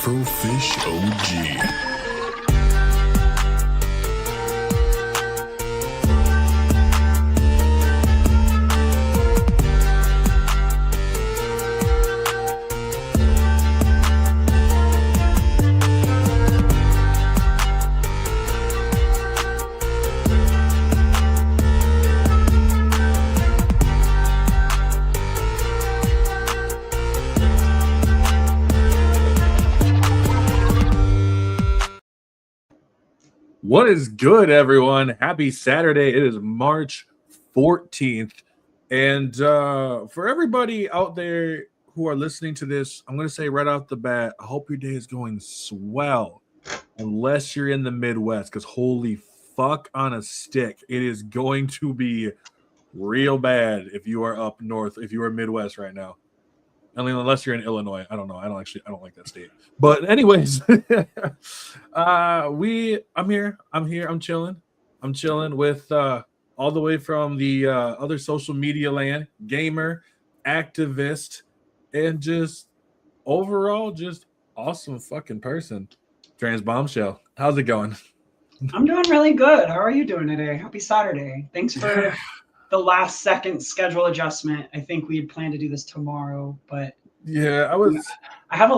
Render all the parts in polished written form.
Afrofish OG. What is good, everyone? Happy Saturday. It is March 14th. And for everybody out there who are listening to this, I'm going to say right off the bat, I hope your day is going swell, unless you're in the Midwest, because holy fuck on a stick, it is going to be real bad if you are up north, if you are Midwest right now. I mean, unless you're in Illinois. I don't know. I don't like that state. But anyways, I'm here. I'm chilling. I'm chilling with all the way from the other social media land, gamer, activist, and just overall just awesome fucking person. TransxBombshell. How's it going? I'm doing really good. How are you doing today? Happy Saturday. Thanks for the last second schedule adjustment. I think we had planned to do this tomorrow, but yeah, I have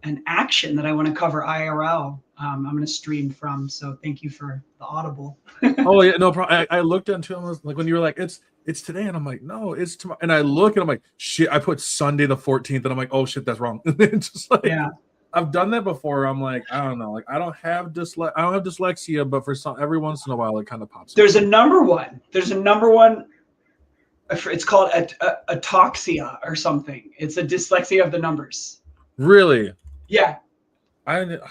an action that I want to cover IRL. I'm going to stream from, so thank you for the audible. Oh yeah, no problem. I looked into it, I was like, when you were like, it's today, and I'm like, no, it's tomorrow. And I look and I'm like, shit, I put Sunday the 14th, and I'm like, oh shit, that's wrong. Just like, yeah. I've done that before. I'm like, I don't know, like I don't have dyslexia, but for every once in a while it kind of pops. There's a number one. It's called ataxia or something. It's a dyslexia of the numbers. Really? Yeah. I never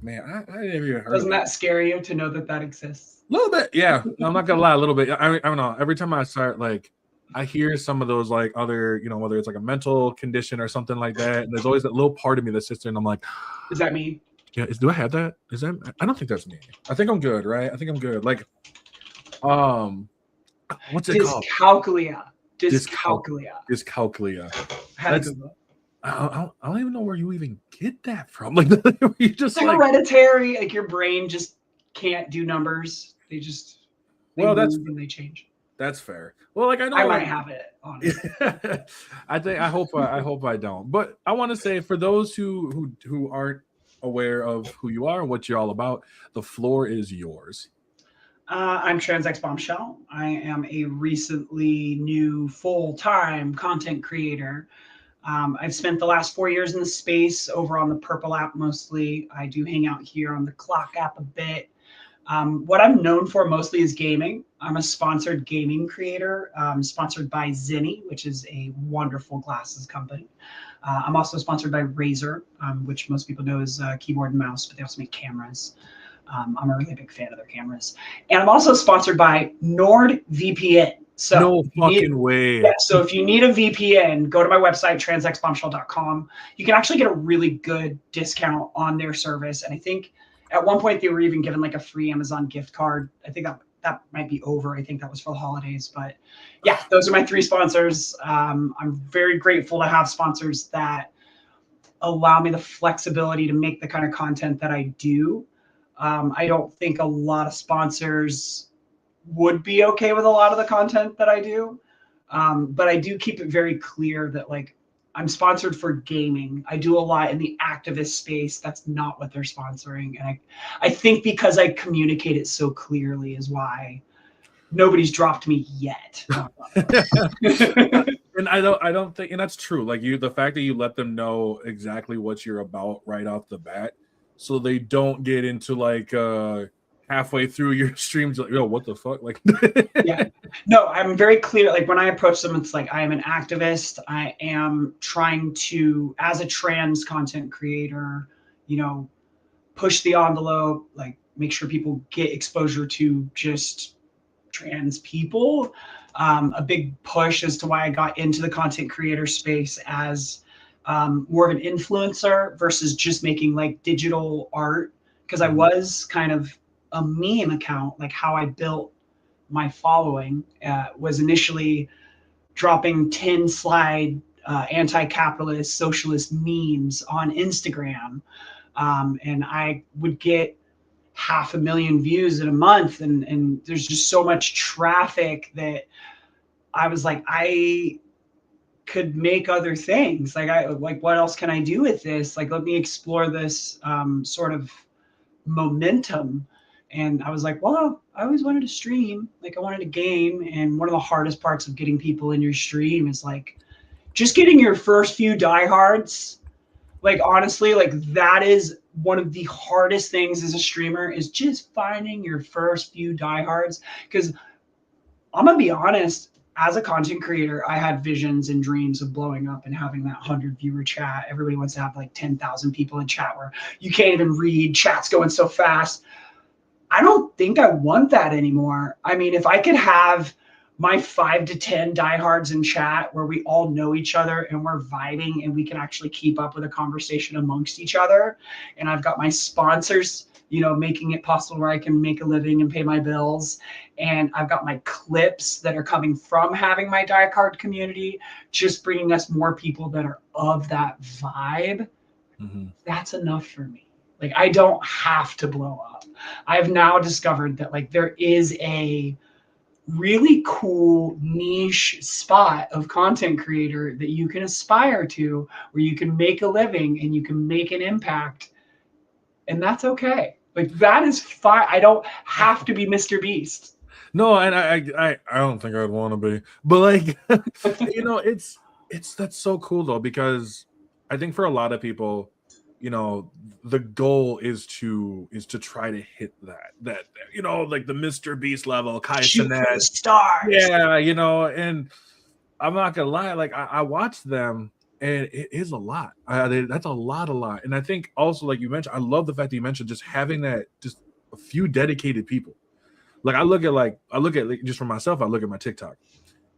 even heard. Doesn't that scare you to know that exists? A little bit, yeah. I'm not gonna lie, a little bit. I don't know. Every time I start, like, I hear some of those, like, other, whether it's like a mental condition or something like that, and there's always that little part of me that sits there and I'm like, is that me? Yeah, do I have that? Is that? I don't think that's me. I think I'm good, right? I think I'm good. Like, what's it called? Dyscalculia. I don't even know where you even get that from. Like, you just like hereditary. Like your brain just can't do numbers. They they change. That's fair. Well, like I know I might have it. Honestly. I hope I don't. But I want to say, for those who aren't aware of who you are and what you're all about, the floor is yours. I'm TransxBombshell. I am a recently new full-time content creator. I've spent the last 4 years in the space over on the Purple app mostly. I do hang out here on the Clock app a bit. What I'm known for mostly is gaming. I'm a sponsored gaming creator, sponsored by Zinni, which is a wonderful glasses company. I'm also sponsored by Razer, which most people know is keyboard and mouse, but they also make cameras. I'm a really big fan of their cameras. And I'm also sponsored by NordVPN. So no fucking way. Yeah, so if you need a VPN, go to my website, TransxBombshell.com. You can actually get a really good discount on their service. And I think at one point they were even given like a free Amazon gift card. I think that might be over. I think that was for the holidays. But yeah, those are my three sponsors. I'm very grateful to have sponsors that allow me the flexibility to make the kind of content that I do. I don't think a lot of sponsors would be okay with a lot of the content that I do. But I do keep it very clear that, like, I'm sponsored for gaming. I do a lot in the activist space. That's not what they're sponsoring. And I think because I communicate it so clearly is why nobody's dropped me yet. And I don't think, and that's true. Like, the fact that you let them know exactly what you're about right off the bat, so they don't get into like halfway through your streams like, yo, what the fuck? Like, yeah, no, I'm very clear. Like, when I approach them, it's like, I am an activist. I am trying to, as a trans content creator, push the envelope, like make sure people get exposure to just trans people. A big push as to why I got into the content creator space as more of an influencer versus just making like digital art, because I was kind of a meme account. Like, how I built my following was initially dropping 10 slide anti-capitalist socialist memes on Instagram. And I would get 500,000 views in a month. And there's just so much traffic that I was like, I could make other things. Like, what else can I do with this? Like, let me explore this sort of momentum. And I was like, well, I always wanted to stream. Like, I wanted to game. And one of the hardest parts of getting people in your stream is like just getting your first few diehards. Like, honestly, like that is one of the hardest things as a streamer, is just finding your first few diehards. Because I'm gonna be honest, as a content creator, I had visions and dreams of blowing up and having that 100 viewer chat. Everybody wants to have like 10,000 people in chat where you can't even read, chat's going so fast. I don't think I want that anymore. I mean, if I could have my 5 to 10 diehards in chat where we all know each other and we're vibing and we can actually keep up with a conversation amongst each other, and I've got my sponsors, you know, making it possible where I can make a living and pay my bills, and I've got my clips that are coming from having my diehard community, just bringing us more people that are of that vibe, that's enough for me. Like, I don't have to blow up. I've now discovered that like there is a really cool niche spot of content creator that you can aspire to, where you can make a living and you can make an impact, and that's okay. Like, that is fine. I don't have to be Mr. Beast. No, and I don't think I'd want to be, but like, you know, it's that's so cool though, because I think for a lot of people, you know, the goal is to try to hit that you know, like the Mr. Beast level, Kai Shoot for the Cenat. stars. Yeah, you know, and I'm not gonna lie, like I watched them, and it is a lot. That's a lot, and I think also, like you mentioned, I love the fact that you mentioned just having that, just a few dedicated people. Like I look at like just for myself, I look at my TikTok,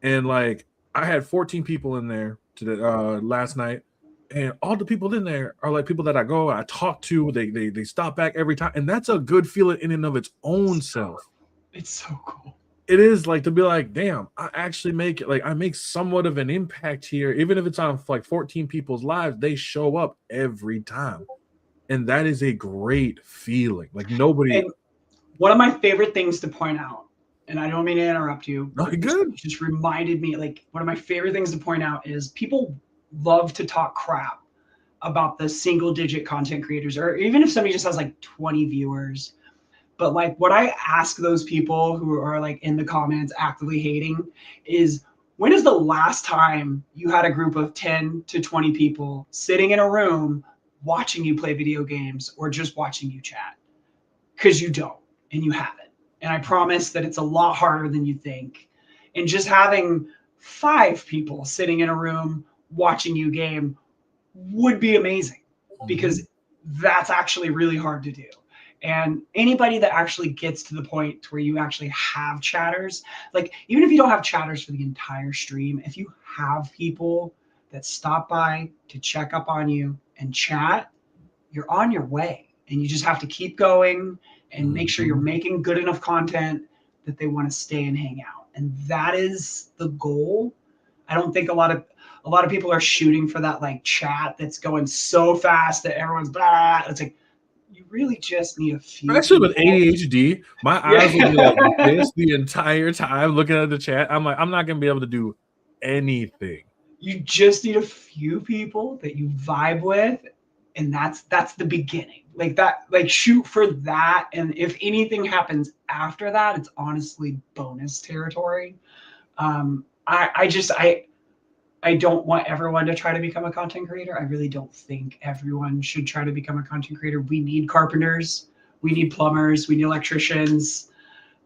and like I had 14 people in there today, last night, and all the people in there are like people that I go and I talk to. They stop back every time, and that's a good feeling in and of its own self. It's so cool. It is, like, to be like, damn, I actually make it, like I make somewhat of an impact here, even if it's on like 14 people's lives. They show up every time, and that is a great feeling. Like nobody. And one of my favorite things to point out, and I don't mean to interrupt you, No, but good. just reminded me, like, one of my favorite things to point out is people love to talk crap about the single digit content creators, or even if somebody just has like 20 viewers. But like, what I ask those people who are like in the comments actively hating is, when is the last time you had a group of 10 to 20 people sitting in a room watching you play video games or just watching you chat? Because you don't, and you haven't. And I promise that it's a lot harder than you think. And just having 5 people sitting in a room watching you game would be amazing, because that's actually really hard to do. And anybody that actually gets to the point where you actually have chatters, like even if you don't have chatters for the entire stream, if you have people that stop by to check up on you and chat, you're on your way. And you just have to keep going and make sure you're making good enough content that they want to stay and hang out. And that is the goal. I don't think a lot of people are shooting for that like chat that's going so fast that everyone's blah. It's like, you really just need a few. Especially with ADHD, my eyes will be like this the entire time looking at the chat. I'm like, I'm not gonna be able to do anything. You just need a few people that you vibe with, and that's the beginning. Like that, like shoot for that, and if anything happens after that, it's honestly bonus territory. I don't want everyone to try to become a content creator. I really don't think everyone should try to become a content creator. We need carpenters, we need plumbers, we need electricians.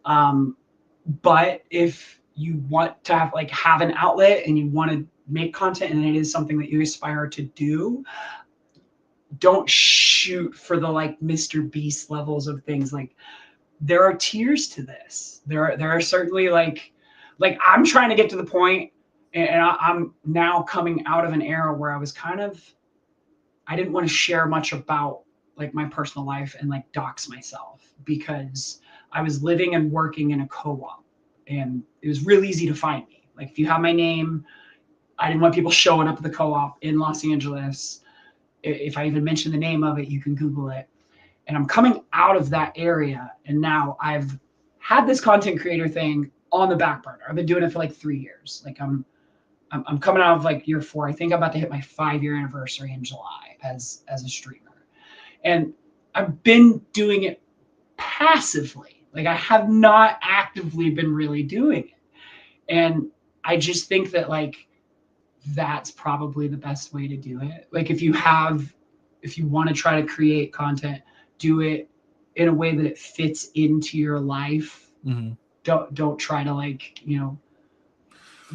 But if you want to have an outlet and you want to make content and it is something that you aspire to do, don't shoot for the like Mr. Beast levels of things. Like, there are tiers to this. There are certainly like I'm trying to get to the point, and I'm now coming out of an era where I didn't want to share much about like my personal life and like dox myself, because I was living and working in a co-op, and it was real easy to find me. Like, if you have my name, I didn't want people showing up at the co-op in Los Angeles. If I even mention the name of it, you can Google it. And I'm coming out of that area, and now I've had this content creator thing on the back burner. I've been doing it for like 3 years. Like I'm coming out of like year 4. I think I'm about to hit my 5-year anniversary in July as a streamer. And I've been doing it passively. Like I have not actively been really doing it. And I just think that like that's probably the best way to do it. Like if you want to try to create content, do it in a way that it fits into your life. Mm-hmm. Don't try to like,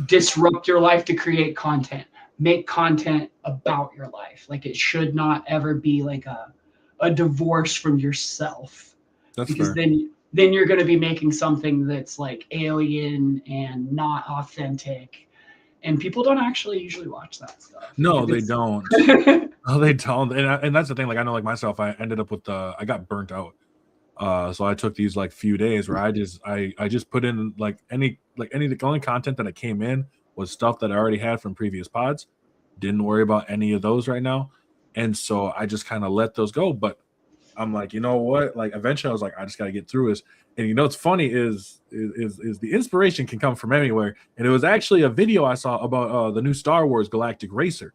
disrupt your life to create content. Make content about your life. Like it should not ever be like a divorce from yourself. That's because fair. then you're going to be making something that's like alien and not authentic. And people don't actually usually watch that stuff. No, they don't. No, they don't. And that's the thing. Like I know, like myself, I ended up with I got burnt out. So I took these like few days where I just put in the only content that I came in was stuff that I already had from previous pods. Didn't worry about any of those right now, and so I just kind of let those go. But I'm like, you know what? Like eventually, I was like, I just got to get through this. And what's funny is the inspiration can come from anywhere. And it was actually a video I saw about the new Star Wars Galactic Racer,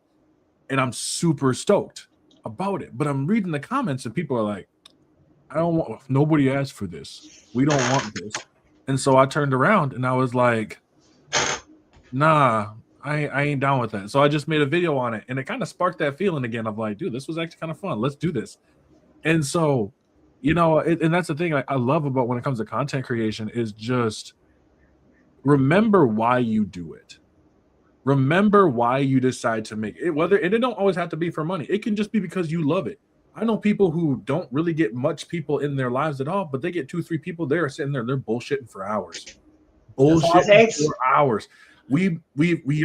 and I'm super stoked about it. But I'm reading the comments, and people are like, I don't want. Nobody asked for this. We don't want this. And so I turned around and I was like, nah, I ain't down with that. So I just made a video on it, and it kind of sparked that feeling again of like, dude, this was actually kind of fun. Let's do this. And so, and that's the thing I love about when it comes to content creation is just remember why you do it. Remember why you decide to make it. And it don't always have to be for money. It can just be because you love it. I know people who don't really get much people in their lives at all, but they get 2-3 people there sitting there. They're bullshitting for hours. Bullshitting for hours. We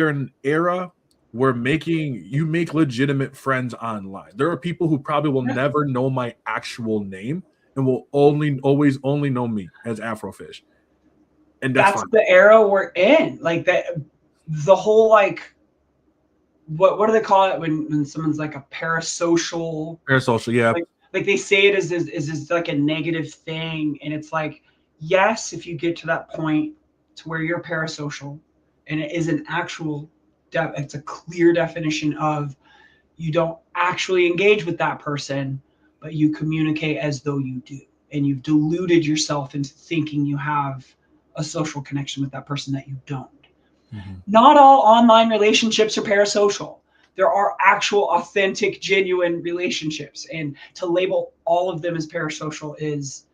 are in an era where you make legitimate friends online. There are people who probably will never know my actual name and will always know me as Afrofish. And that's the era we're in. Like that, the whole like, what do they call it when someone's like a parasocial? Parasocial, yeah. Like they say it is like a negative thing, and it's like, yes, if you get to that point to where you're parasocial, and it is an actual, it's a clear definition of you don't actually engage with that person, but you communicate as though you do, and you've deluded yourself into thinking you have a social connection with that person that you don't. Mm-hmm. Not all online relationships are parasocial. There are actual, authentic, genuine relationships, and to label all of them as parasocial is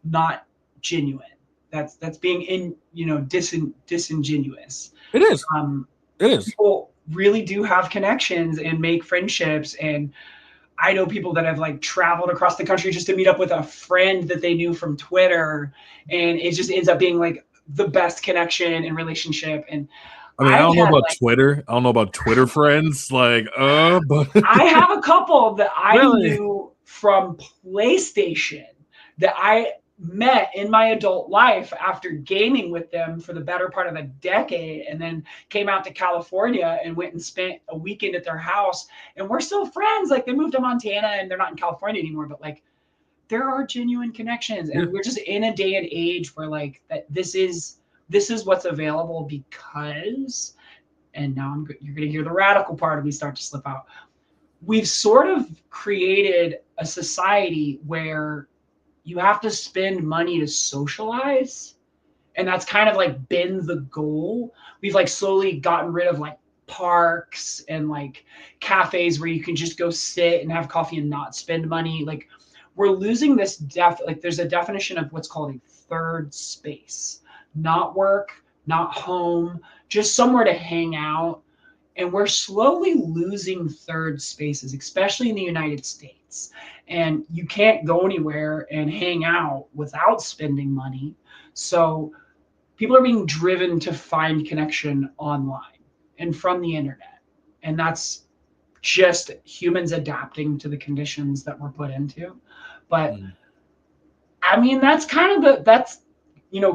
not genuine. That's being disingenuous. It is. It is. People really do have connections and make friendships, and I know people that have like traveled across the country just to meet up with a friend that they knew from Twitter, and it just ends up being like the best connection and relationship. And I don't know about Twitter. I don't know about Twitter friends. Like, but I have a couple that I knew from PlayStation that I met in my adult life after gaming with them for the better part of a decade, and then came out to California and went and spent a weekend at their house, and we're still friends. Like they moved to Montana and they're not in California anymore, but like there are genuine connections, and we're just in a day and age where like that this is what's available because, and now you're going to hear the radical part of me start to slip out. We've sort of created a society where you have to spend money to socialize, and that's kind of like been the goal. We've like slowly gotten rid of like parks and like cafes where you can just go sit and have coffee and not spend money. Like we're losing this like there's a definition of what's called a third space, not work, not home, just somewhere to hang out. And we're slowly losing third spaces, especially in the United States. And you can't go anywhere and hang out without spending money. So people are being driven to find connection online and from the internet. And that's just humans adapting to the conditions that we're put into. But I mean, that's kind of that's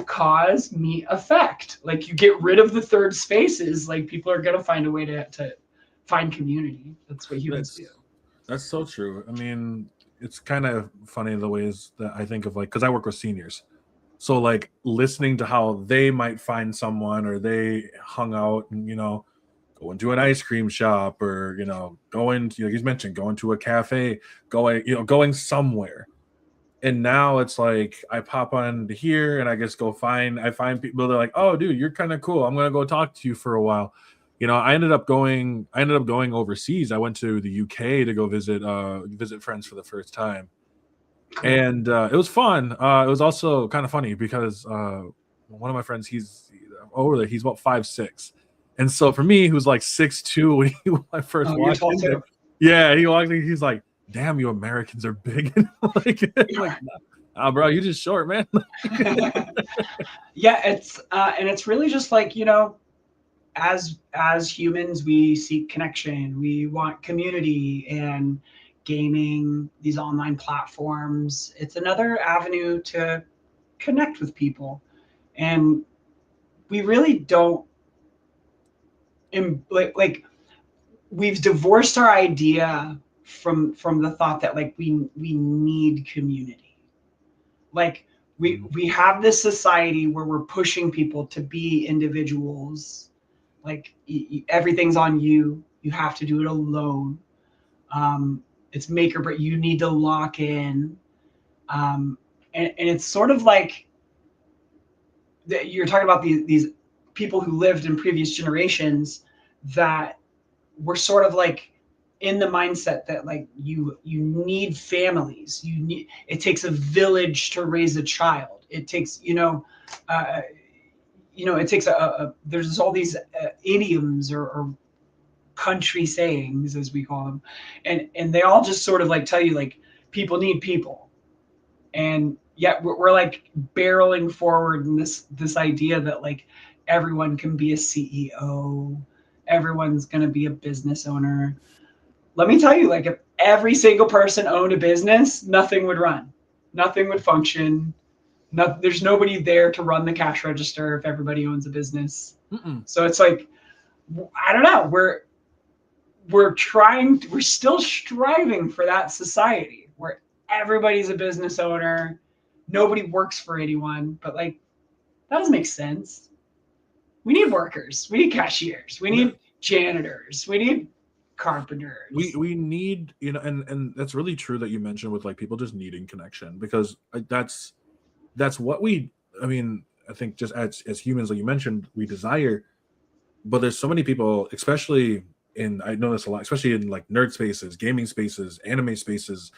cause, meet, effect. Like you get rid of the third spaces, like people are going to find a way to find community. That's what humans do. That's so true. I mean, it's kind of funny the ways that I think of, like, because I work with seniors. So like listening to how they might find someone, or they hung out and, going to an ice cream shop, or, going to, he's mentioned going to a cafe, going somewhere. And now it's like I pop on here and I just I find people. They're like, oh dude, you're kind of cool. I'm gonna go talk to you for a while. I ended up going overseas. I went to the UK to go visit friends for the first time. And it was fun. It was also kind of funny because one of my friends, he's over there. He's about 5'6", and so for me, who's like 6'2", when I first You're walked tall in too. there, yeah, he walked in. He's like, "Damn, you Americans are big." like, nah, bro, you just short, man. Yeah, it's really just like, as humans, we seek connection, we want community, and gaming, these online platforms, it's another avenue to connect with people. And we really don't like we've divorced our idea from the thought that like we need community. Like we have this society where we're pushing people to be individuals. Like everything's on you. You have to do it alone. It's make or break. You need to lock in. And it's sort of like you're talking about these people who lived in previous generations that were sort of like in the mindset that like you need families. It takes a village to raise a child. It takes it takes there's all these idioms or country sayings, as we call them, and they all just sort of like tell you like people need people. And yet we're like barreling forward in this idea that like everyone can be a CEO, everyone's going to be a business owner. Let me tell you, like if every single person owned a business, nothing would run, nothing would function. There's nobody there to run the cash register if everybody owns a business. So it's like, I don't know, we're still striving for that society where everybody's a business owner, nobody works for anyone. But like that doesn't make sense. We need workers, we need cashiers, we need janitors, we need carpenters. We need, and that's really true that you mentioned with like people just needing connection, because that's what I mean, I think just as humans, like you mentioned, we desire. But there's so many people, especially I know this a lot, especially in like nerd spaces, gaming spaces, anime spaces.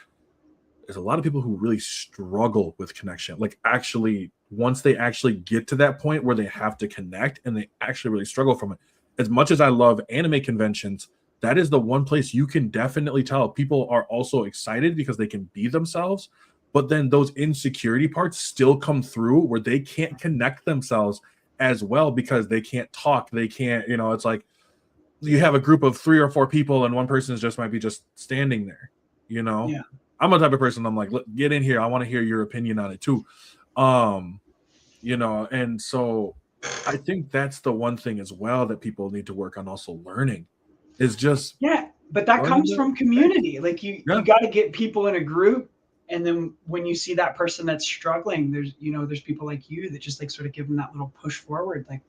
There's a lot of people who really struggle with connection. Like actually, once they actually get to that point where they have to connect, and they actually really struggle from it. As much as I love anime conventions, that is the one place you can definitely tell people are also excited because they can be themselves. But then those insecurity parts still come through where they can't connect themselves as well because they can't talk. They can't, it's like you have a group of 3 or 4 people and one person might be just standing there, Yeah. I'm a type of person, I'm like, get in here. I want to hear your opinion on it too. And so I think that's the one thing as well that people need to work on also learning is just. Yeah. But that comes from community. Like you got to get people in a group. And then when you see that person that's struggling, there's people like you that just like sort of give them that little push forward. Like,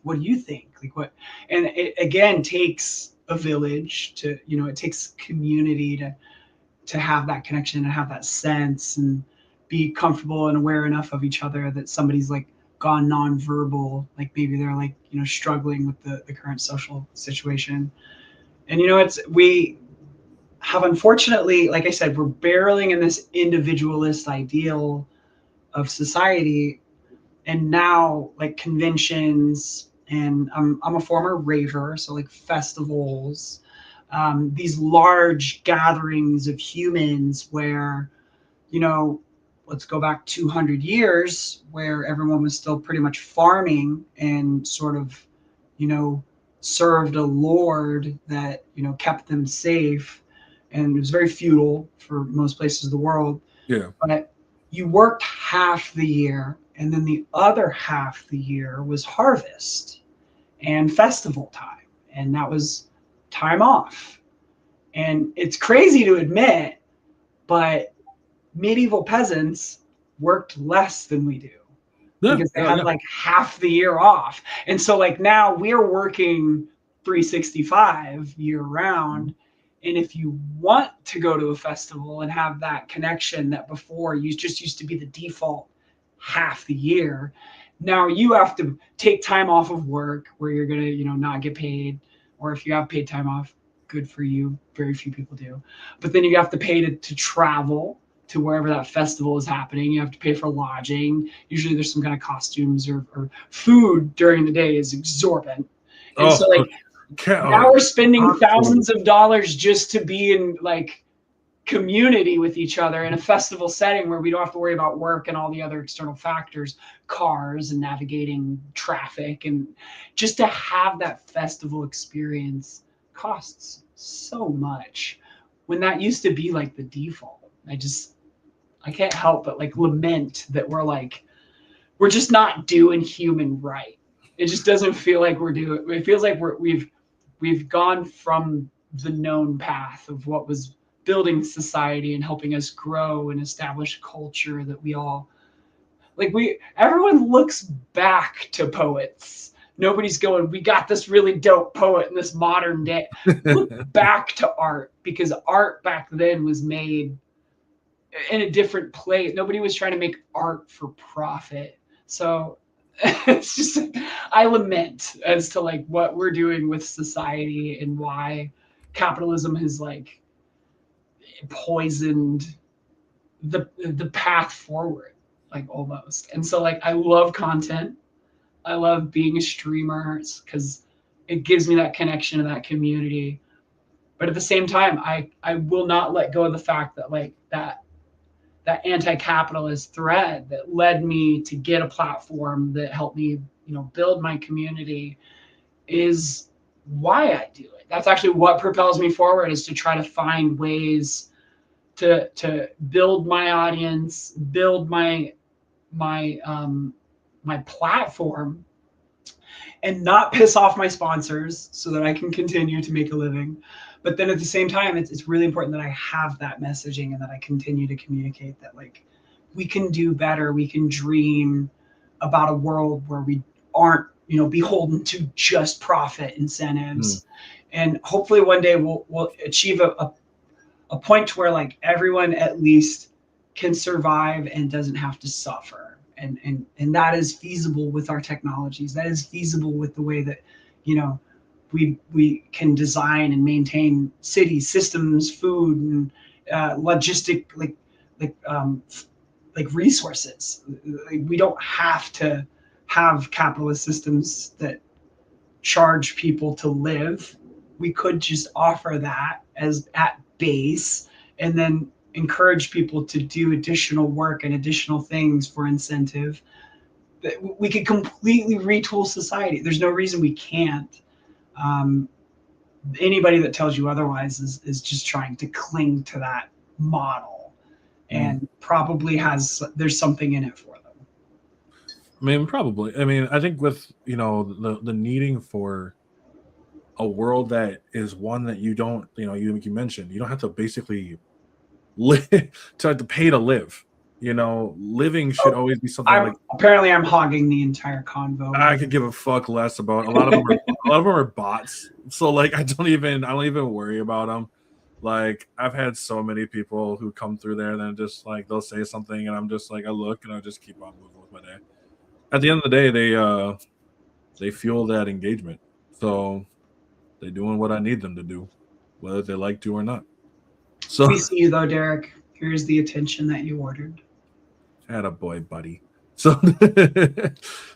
what do you think? Like what? And it again takes a village to, it takes community to have that connection and have that sense and be comfortable and aware enough of each other that somebody's like gone nonverbal. Like maybe they're like, struggling with the current social situation. And, we have, unfortunately, like I said, we're barreling in this individualist ideal of society. And now like conventions, and I'm a former raver, so like festivals, these large gatherings of humans where, let's go back 200 years where everyone was still pretty much farming and sort of, served a lord that, kept them safe. And it was very feudal for most places of the world. Yeah. But you worked half the year And then the other half of the year was harvest and festival time. And that was time off. And it's crazy to admit, but medieval peasants worked less than we do because they had like half the year off. And so like now we're working 365 year round. And if you want to go to a festival and have that connection that before you just used to be the default half the year, now you have to take time off of work where you're going to, not get paid. Or if you have paid time off, good for you. Very few people do. But then you have to pay to travel to wherever that festival is happening. You have to pay for lodging. Usually there's some kind of costumes or food during the day is exorbitant. And so like now we're spending thousands of dollars just to be in like community with each other in a festival setting where we don't have to worry about work and all the other external factors, cars and navigating traffic. And just to have that festival experience costs so much when that used to be like the default. I can't help but like lament that we're just not doing human right. It just doesn't feel like it feels like we've gone from the known path of what was building society and helping us grow and establish culture that we all everyone looks back to poets. Nobody's going, we got this really dope poet in this modern day. Look back to art, because art back then was made in a different place. Nobody was trying to make art for profit. So it's just, I lament as to like what we're doing with society and why capitalism has like poisoned the path forward, like almost. And so like I love content. I love being a streamer because it gives me that connection to that community. But at the same time, I will not let go of the fact that like that anti-capitalist thread that led me to get a platform that helped me, build my community is why I do it. That's actually what propels me forward, is to try to find ways to build my audience, build my platform, and not piss off my sponsors so that I can continue to make a living. But then at the same time, it's really important that I have that messaging and that I continue to communicate that like we can do better. We can dream about a world where we aren't, beholden to just profit incentives. And hopefully one day we'll achieve a point where like everyone at least can survive and doesn't have to suffer. And that is feasible with our technologies. That is feasible with the way that, we can design and maintain cities, systems, food, and logistic like resources. We don't have to have capitalist systems that charge people to live. We could just offer that as at base, and then encourage people to do additional work and additional things for incentive. We could completely retool society. There's no reason we can't. Anybody that tells you otherwise is just trying to cling to that model, and probably there's something in it for them. I mean, probably. I mean, I think with the needing for a world that is one that you don't, you mentioned, you don't have to basically live to have to pay to live. Living should always be something apparently I'm hogging the entire convo. I could give a fuck less about. A lot of them are bots. So like I don't even worry about them. Like I've had so many people who come through there and then just like they'll say something and I'm just like I look and I just keep on moving with my day. At the end of the day, they fuel that engagement. So they're doing what I need them to do, whether they like to or not. So we see you though, Derek. Here's the attention that you ordered. Attaboy, buddy. So,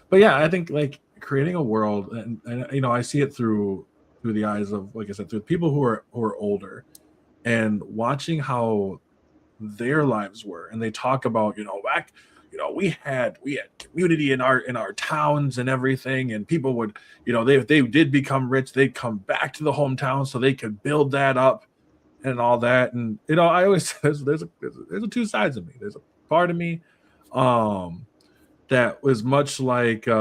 but yeah, I think like creating a world, and I see it through the eyes of, like I said, through people who are older, and watching how their lives were, and they talk about back, we had community in our towns and everything, and people would if they did become rich, they'd come back to the hometown so they could build that up and all that. And I always there's two sides of me. There's a part of me that was much like, you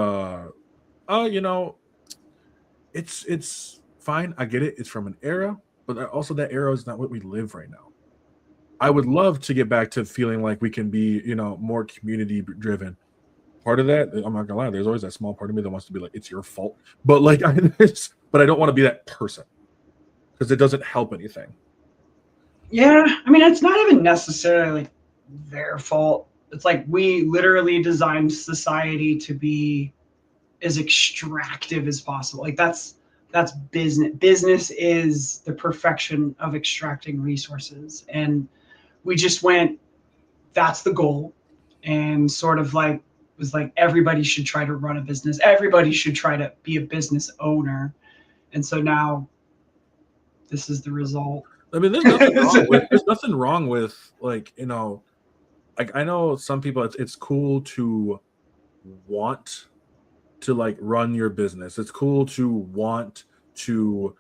know, it's fine. I get it. It's from an era, but also that era is not what we live right now. I would love to get back to feeling like we can be, you know, more community driven. Part of that, I'm not gonna lie, there's always that small part of me that wants to be like, it's your fault. But like, but I don't want to be that person because it doesn't help anything. Yeah, I mean, it's not even necessarily like their fault. It's like we literally designed society to be as extractive as possible. Like that's business. Business is the perfection of extracting resources, and we just went, that's the goal, and sort of like was like everybody should try to run a business. Everybody should try to be a business owner, and so now this is the result. I mean, there's nothing wrong with like, you know, like I know some people it's cool to want to like run your business. It's cool to want to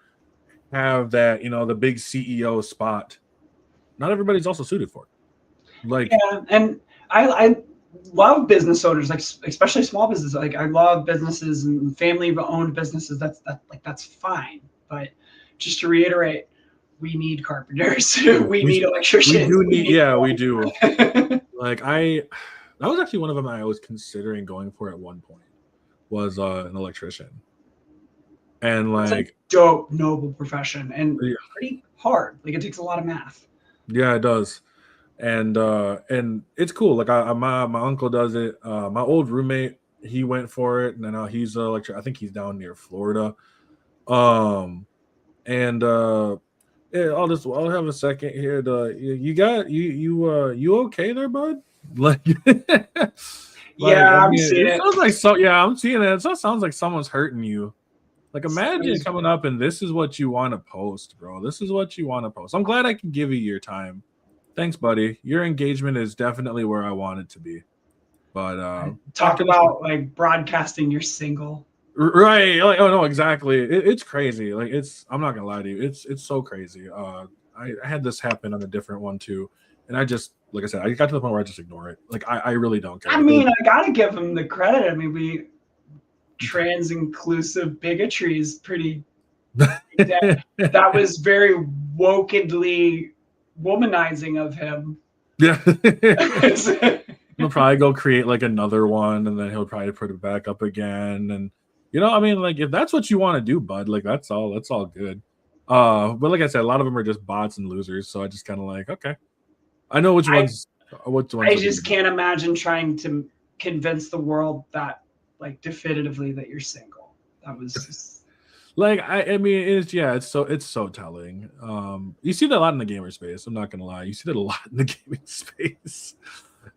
have that, you know, the big CEO spot. Not everybody's also suited for it. Like, Yeah, and I love business owners, like especially small businesses. Like I love businesses and family-owned businesses. That's fine. But just to reiterate, we need carpenters. we need electricians. We do need, we do. Like that was actually one of them I was considering going for at one point. Was an electrician, and like it's a dope, noble profession, and pretty hard. Like it takes a lot of math. Yeah, it does, and it's cool. Like my uncle does it. My old roommate, he went for it, and now he's I think he's down near Florida. And yeah, I'll have a second here. You okay there, bud? Like. Yeah, I'm seeing it. Sounds like I'm seeing it. It sounds like someone's hurting you. Like imagine coming up and this is what you want to post, bro. This is what you want to post. I'm glad I can give you your time. Thanks, buddy. Your engagement is definitely where I want it to be. But talk about like broadcasting you're single. Right. Like, oh no, exactly. It's crazy. Like I'm not gonna lie to you. It's so crazy. I had this happen on a different one too. And I just, like I said, I got to the point where I just ignore it. Like I really don't care. I mean, I gotta give him the credit. I mean, trans inclusive bigotry is pretty. that was very wokenly womanizing of him. Yeah. He'll probably go create like another one, and then he'll probably put it back up again. And you know, I mean, like if that's what you want to do, bud, like that's all good. But like I said, a lot of them are just bots and losers. So I just kind of like, okay. I know which ones. I just can't imagine trying to convince the world that, like, definitively that you're single. That was just... like I mean, it's so telling. You see that a lot in the gamer space. I'm not gonna lie. You see that a lot in the gaming space.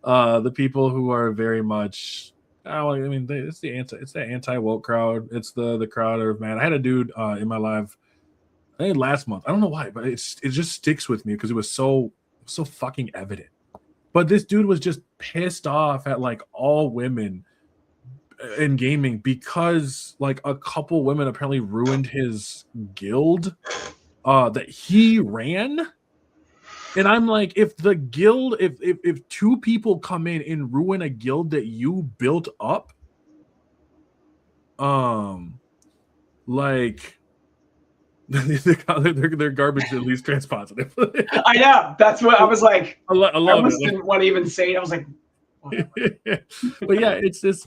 The people who are very much. I mean, it's the anti-woke crowd. It's the crowd of, man. I had a dude in my live, I think last month. I don't know why, but it just sticks with me because it was so fucking evident. But this dude was just pissed off at like all women in gaming because like a couple women apparently ruined his guild that he ran. And I'm like, if the guild, if two people come in and ruin a guild that you built up, like they're garbage, at least trans positive. I know. That's what I was like. I love it. Didn't want to even say it. I was like, but yeah, it's this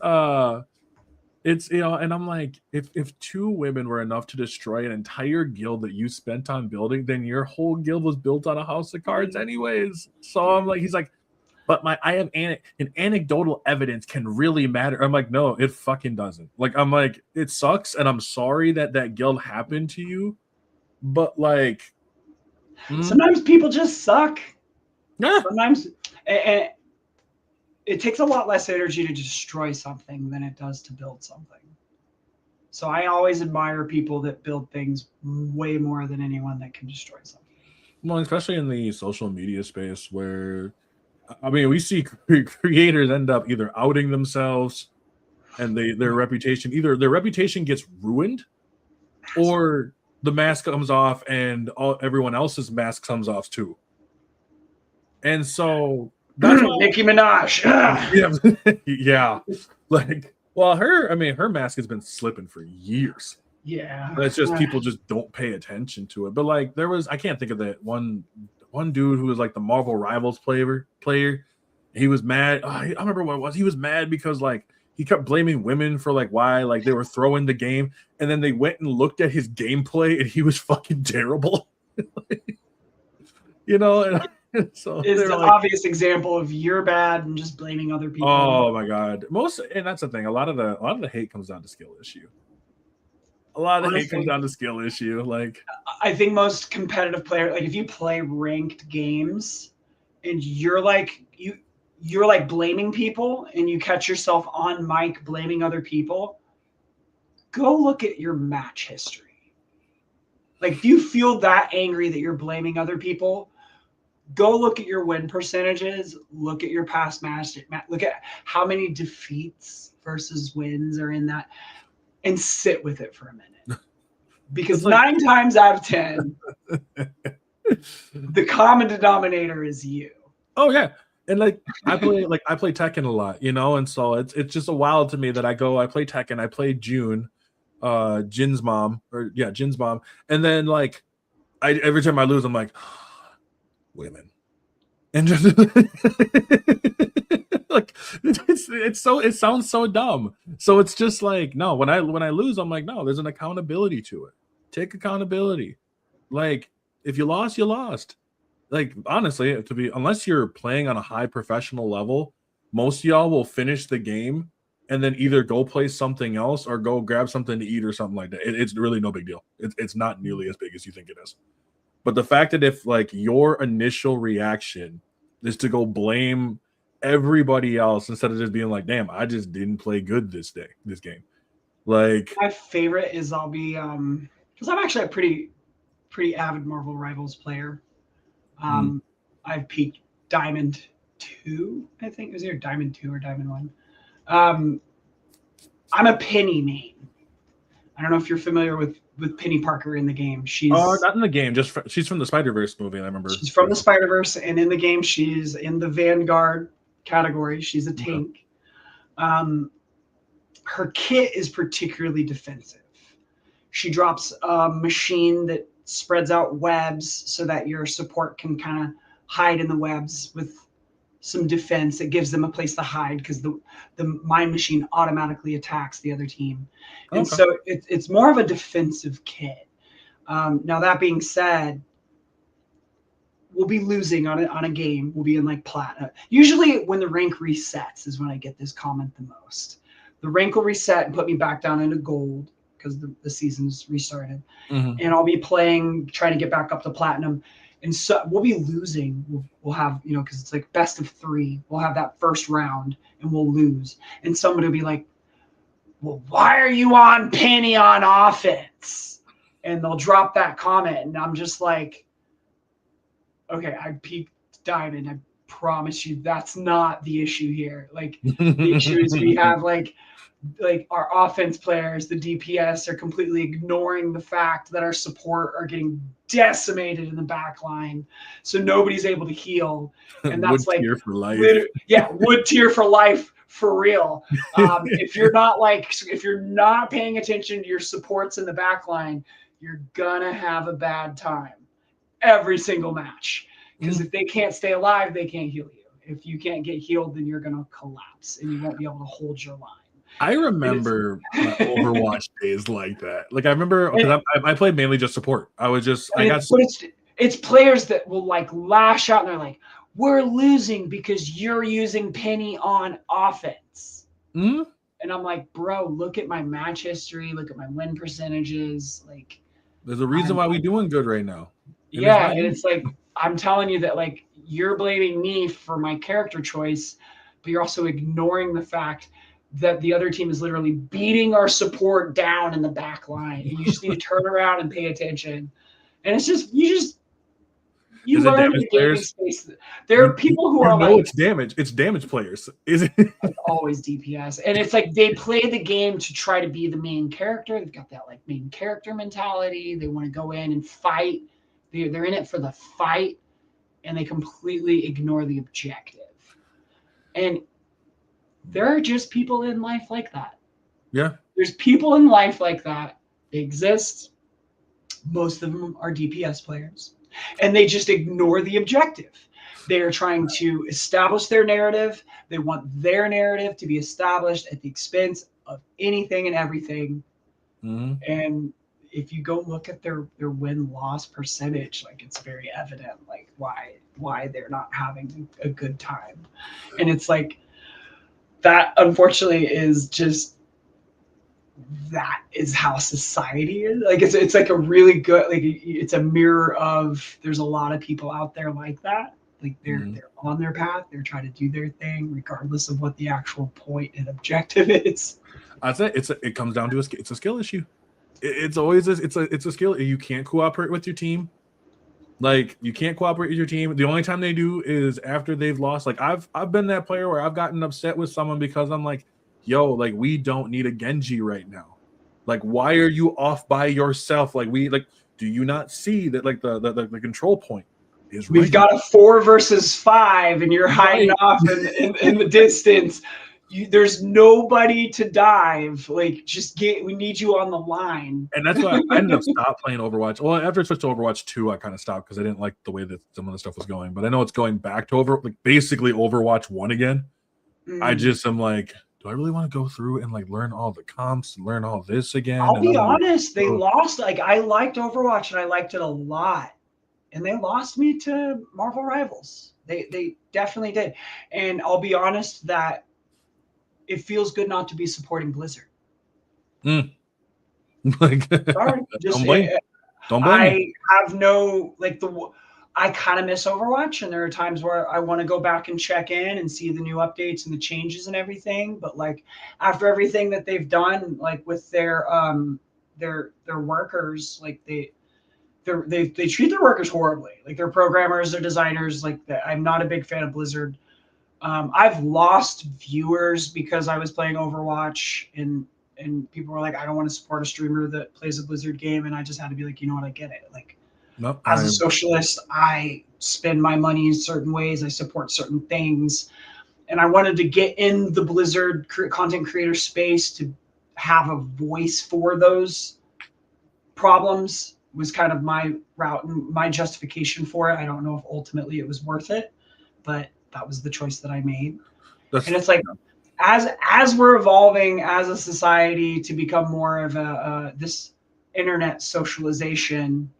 it's, you know, and I'm like, if two women were enough to destroy an entire guild that you spent on building, then your whole guild was built on a house of cards anyways. So I'm like, he's like, but I have an anecdotal evidence can really matter. I'm like, no, it fucking doesn't. Like, I'm like, it sucks, and I'm sorry that guild happened to you, but like, sometimes people just suck. Yeah. Sometimes, and it takes a lot less energy to destroy something than it does to build something. So I always admire people that build things way more than anyone that can destroy something. Well, especially in the social media space where, I mean, we see creators end up either outing themselves and their reputation gets ruined, or the mask comes off and everyone else's mask comes off too. And so That's why Nicki Minaj. yeah, yeah. Like, well, her mask has been slipping for years. Yeah. It's just people just don't pay attention to it. But like I can't think of that one dude who was like the Marvel Rivals player. He was mad. Oh, I remember what it was. He was mad because like he kept blaming women for like why like they were throwing the game, and then they went and looked at his gameplay and he was fucking terrible. You know, and so Is the like, obvious example of you're bad and just blaming other people. oh my god. And that's the thing. A lot of the hate comes down to skill issue. A lot of the hate comes down to skill issue. Like, I think most competitive players, like if you play ranked games and you're like blaming people and you catch yourself on mic blaming other people, go look at your match history. Like if you feel that angry that you're blaming other people, go look at your win percentages, look at your past match, look at how many defeats versus wins are in that, and sit with it for a minute. Because like, 9 times out of 10, the common denominator is you. Oh yeah. And like I play Tekken a lot, you know, and so it's just a wild to me that I play Tekken, I play Jin's mom, and then like every time I lose, I'm like, women. And just like it sounds so dumb. So it's just like, no, when I lose, I'm like, no, there's an accountability to it. Take accountability. Like if you lost, you lost. Like honestly, unless you're playing on a high professional level, most of y'all will finish the game and then either go play something else or go grab something to eat or something like that. It's really no big deal. It's not nearly as big as you think it is. But the fact that if like your initial reaction is to go blame everybody else instead of just being like, damn, I just didn't play good this game. Like my favorite is I'll be because I'm actually a pretty avid Marvel Rivals player. I've peaked Diamond 2, I think. It was either Diamond 2 or Diamond 1. I'm a Penny main. I don't know if you're familiar with Penny Parker in the game. She's not in the game, just she's from the Spider-Verse movie, I remember. She's from the Spider-Verse, and in the game she's in the Vanguard category. She's a tank. Her kit is particularly defensive. She drops a machine that spreads out webs so that your support can kind of hide in the webs with some defense. It gives them a place to hide because the mine machine automatically attacks the other team. And so it's more of a defensive kit. Now that being said, we'll be losing on a game. We'll be in like platinum. Usually when the rank resets is when I get this comment the most. The rank will reset and put me back down into gold because the season's restarted. And I'll be trying to get back up to platinum. And so we'll be losing. We'll have, because it's like best of 3. We'll have that first round and we'll lose. And somebody will be like, well, why are you on Penny on offense? And they'll drop that comment. And I'm just like, okay, I peaked Diamond. I promise you that's not the issue here. Like the issue is we have like our offense players, the DPS, are completely ignoring the fact that our support are getting decimated in the back line. So nobody's able to heal. And that's like tier for life. Wood tier for life for real. If you're not paying attention to your supports in the back line, you're gonna have a bad time every single match. Because if they can't stay alive, they can't heal you. If you can't get healed, then you're gonna collapse and you won't be able to hold your line. I remember my Overwatch days like that. Like I remember because I played mainly just support. It's players that will like lash out and they're like, "We're losing because you're using Penny on offense." And I'm like, "Bro, look at my match history. Look at my win percentages. Like, there's a reason why we're doing good right now." And it's like I'm telling you that like you're blaming me for my character choice, but you're also ignoring the fact that the other team is literally beating our support down in the back line. And you just need to turn around and pay attention. And it's just you learn in the gaming space. There are people who are like, it's damage players. Is it? It's always DPS. And it's like they play the game to try to be the main character. They've got that like main character mentality. They want to go in and fight. They're in it for the fight, and they completely ignore the objective. And there are just people in life like that. Yeah. There's people in life like that. They exist. Most of them are DPS players. And they just ignore the objective. They are trying to establish their narrative. They want their narrative to be established at the expense of anything and everything. Mm-hmm. And if you go look at their win-loss percentage, like it's very evident like why they're not having a good time. And it's like that unfortunately is just that is how society is. Like it's like a really good, like it's a mirror of there's a lot of people out there like that. Like they're on their path, they're trying to do their thing regardless of what the actual point and objective is. I'd say it comes down to it's a skill issue. It's always it's a skill. You can't cooperate with your team. Like you can't cooperate with your team. The only time they do is after they've lost. Like I've been that player where I've gotten upset with someone because I'm like, yo, like we don't need a Genji right now. Like why are you off by yourself? Like do you not see that like the control point is We've got a 4 versus 5 and you're hiding off in the distance. There's nobody to dive. Like we need you on the line. And that's why I ended up stopped playing Overwatch. Well, after I switched to Overwatch 2, I kind of stopped because I didn't like the way that some of the stuff was going. But I know it's going back to basically Overwatch 1 again. I just am like, do I really want to go through and like learn all the comps and learn all this again? I'll be honest, they lost. Like I liked Overwatch and I liked it a lot. And they lost me to Marvel Rivals. They definitely did. And I'll be honest that it feels good not to be supporting Blizzard. Like, sorry, don't blame me. I kind of miss Overwatch, and there are times where I want to go back and check in and see the new updates and the changes and everything. But like after everything that they've done, like with their workers, like they treat their workers horribly. Like their programmers, their designers, like I'm not a big fan of Blizzard. I've lost viewers because I was playing Overwatch and people were like, I don't want to support a streamer that plays a Blizzard game. And I just had to be like, you know what, I get it. Like as a socialist, I spend my money in certain ways. I support certain things. And I wanted to get in the Blizzard content creator space to have a voice for those problems was kind of my route and my justification for it. I don't know if ultimately it was worth it, but that was the choice that I made. And it's like, as we're evolving as a society to become more of this internet socialization,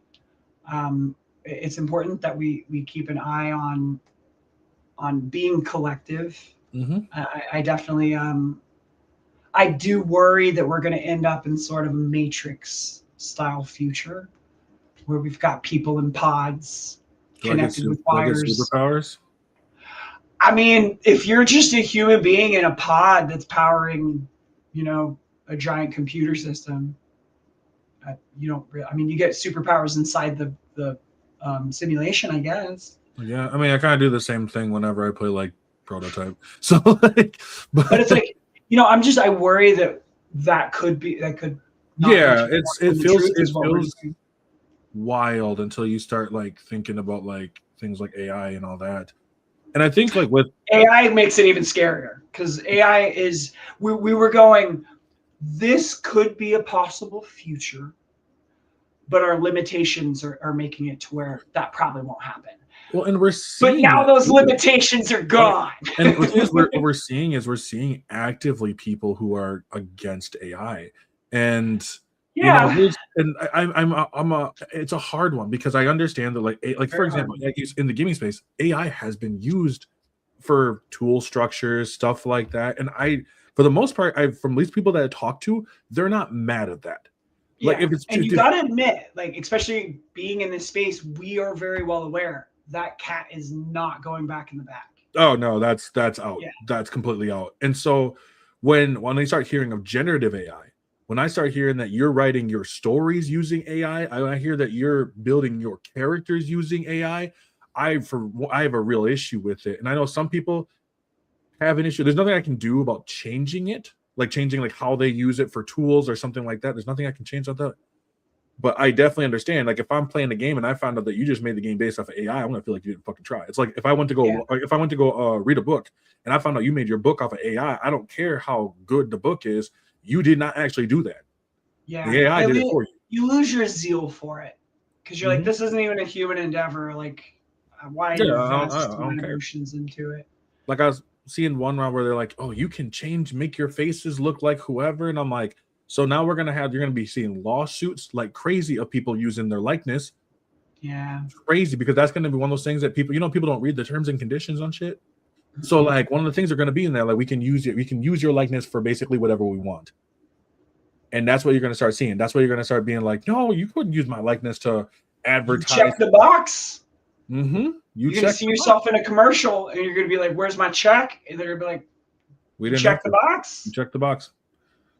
it's important that we keep an eye on being collective. I definitely, I do worry that we're going to end up in sort of a Matrix style future where we've got people in pods connected with wires. Superpowers? I mean, if you're just a human being in a pod that's powering, a giant computer system, you get superpowers inside the simulation, I guess. Yeah, I mean, I kind of do the same thing whenever I play like Prototype. So, like, but it's like, I worry that could. Yeah, it feels wild until you start like thinking about like things like AI and all that. And I think like with AI makes it even scarier because AI is we were going, this could be a possible future, but our limitations are making it to where that probably won't happen. Well, and we're seeing, but now those limitations are gone. And what we're seeing actively people who are against AI, and it's a hard one because I understand that like for example, in the gaming space, AI has been used for tool structures, stuff like that, and for the most part, from at least people that I talk to, they're not mad at that. Like if it's and you gotta admit, like especially being in this space, we are very well aware that cat is not going back in the bag. Oh no, that's out. Yeah. That's completely out. And so when they start hearing of generative AI, when I start hearing that you're writing your stories using AI, I hear that you're building your characters using AI, I have a real issue with it. And I know some people have an issue. There's nothing I can do about changing it, like changing like how they use it for tools or something like that. There's nothing I can change about that. But I definitely understand. Like if I'm playing the game and I found out that you just made the game based off of AI, I'm gonna feel like you didn't fucking try. It's like if I went to go read a book and I found out you made your book off of AI, I don't care how good the book is. You did not actually do that. Yeah, The AI did it for you. You lose your zeal for it because you're like, Mhm. this isn't even a human endeavor. Like, why Yeah, invest I my don't care. emotions into it? Like I was seeing one round where they're like, "Oh, you can make your faces look like whoever," and I'm like, "So now you're gonna be seeing lawsuits like crazy of people using their likeness." Yeah. Crazy, because that's gonna be one of those things that people don't read the terms and conditions on shit. So like one of the things are gonna be in there, like we can use your likeness for basically whatever we want. And that's what you're gonna start seeing. That's what you're gonna start being like, no, you couldn't use my likeness to You advertise. check the box. Mm-hmm. You're gonna see yourself in a commercial, and you're gonna be like, "Where's my check?" And they're gonna be like, We "You didn't check have the to. box." You check the box.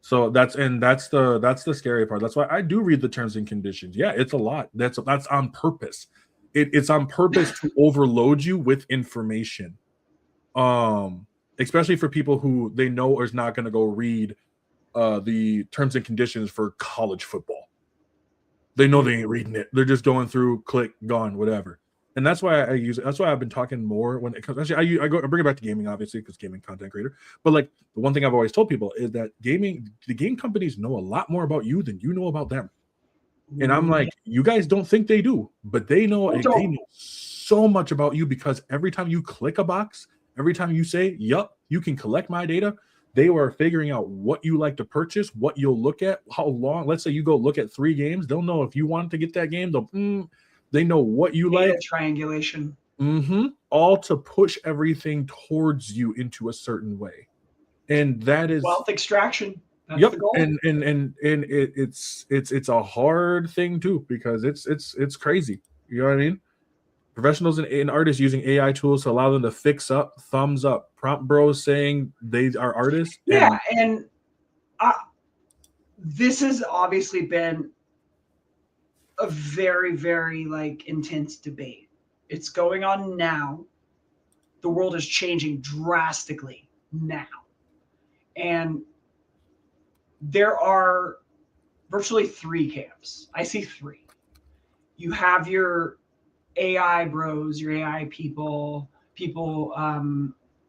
So that's the scary part. That's why I do read the terms and conditions. Yeah, it's a lot. That's on purpose. It's on purpose to overload you with information. Especially for people who they know is not going to go read the terms and conditions for college football. They know they ain't reading it. They're just going through, click, gone, whatever. And that's why I use it. That's why I've been talking more when it comes. Actually, I bring it back to gaming, obviously, because gaming content creator. But like the one thing I've always told people is that the game companies know a lot more about you than you know about them. And I'm like, you guys don't think they do, but they know so much about you, because every time you click a box, every time you say, "Yup, you can collect my data," they are figuring out what you like to purchase, what you'll look at, how long. Let's say you go look at 3 games, they'll know if you want to get that game. They know what you Data like. triangulation. All to push everything towards you into a certain way, and that is wealth extraction. That's the goal. And it's a hard thing too, because it's crazy. You know what I mean? Professionals and artists using AI tools to allow them to fix up, thumbs up. Prompt Bros saying they are artists. Yeah, and this has obviously been a very, very like intense debate. It's going on now. The world is changing drastically now. And there are virtually 3 camps. I see 3. You have your AI bros, your AI people. People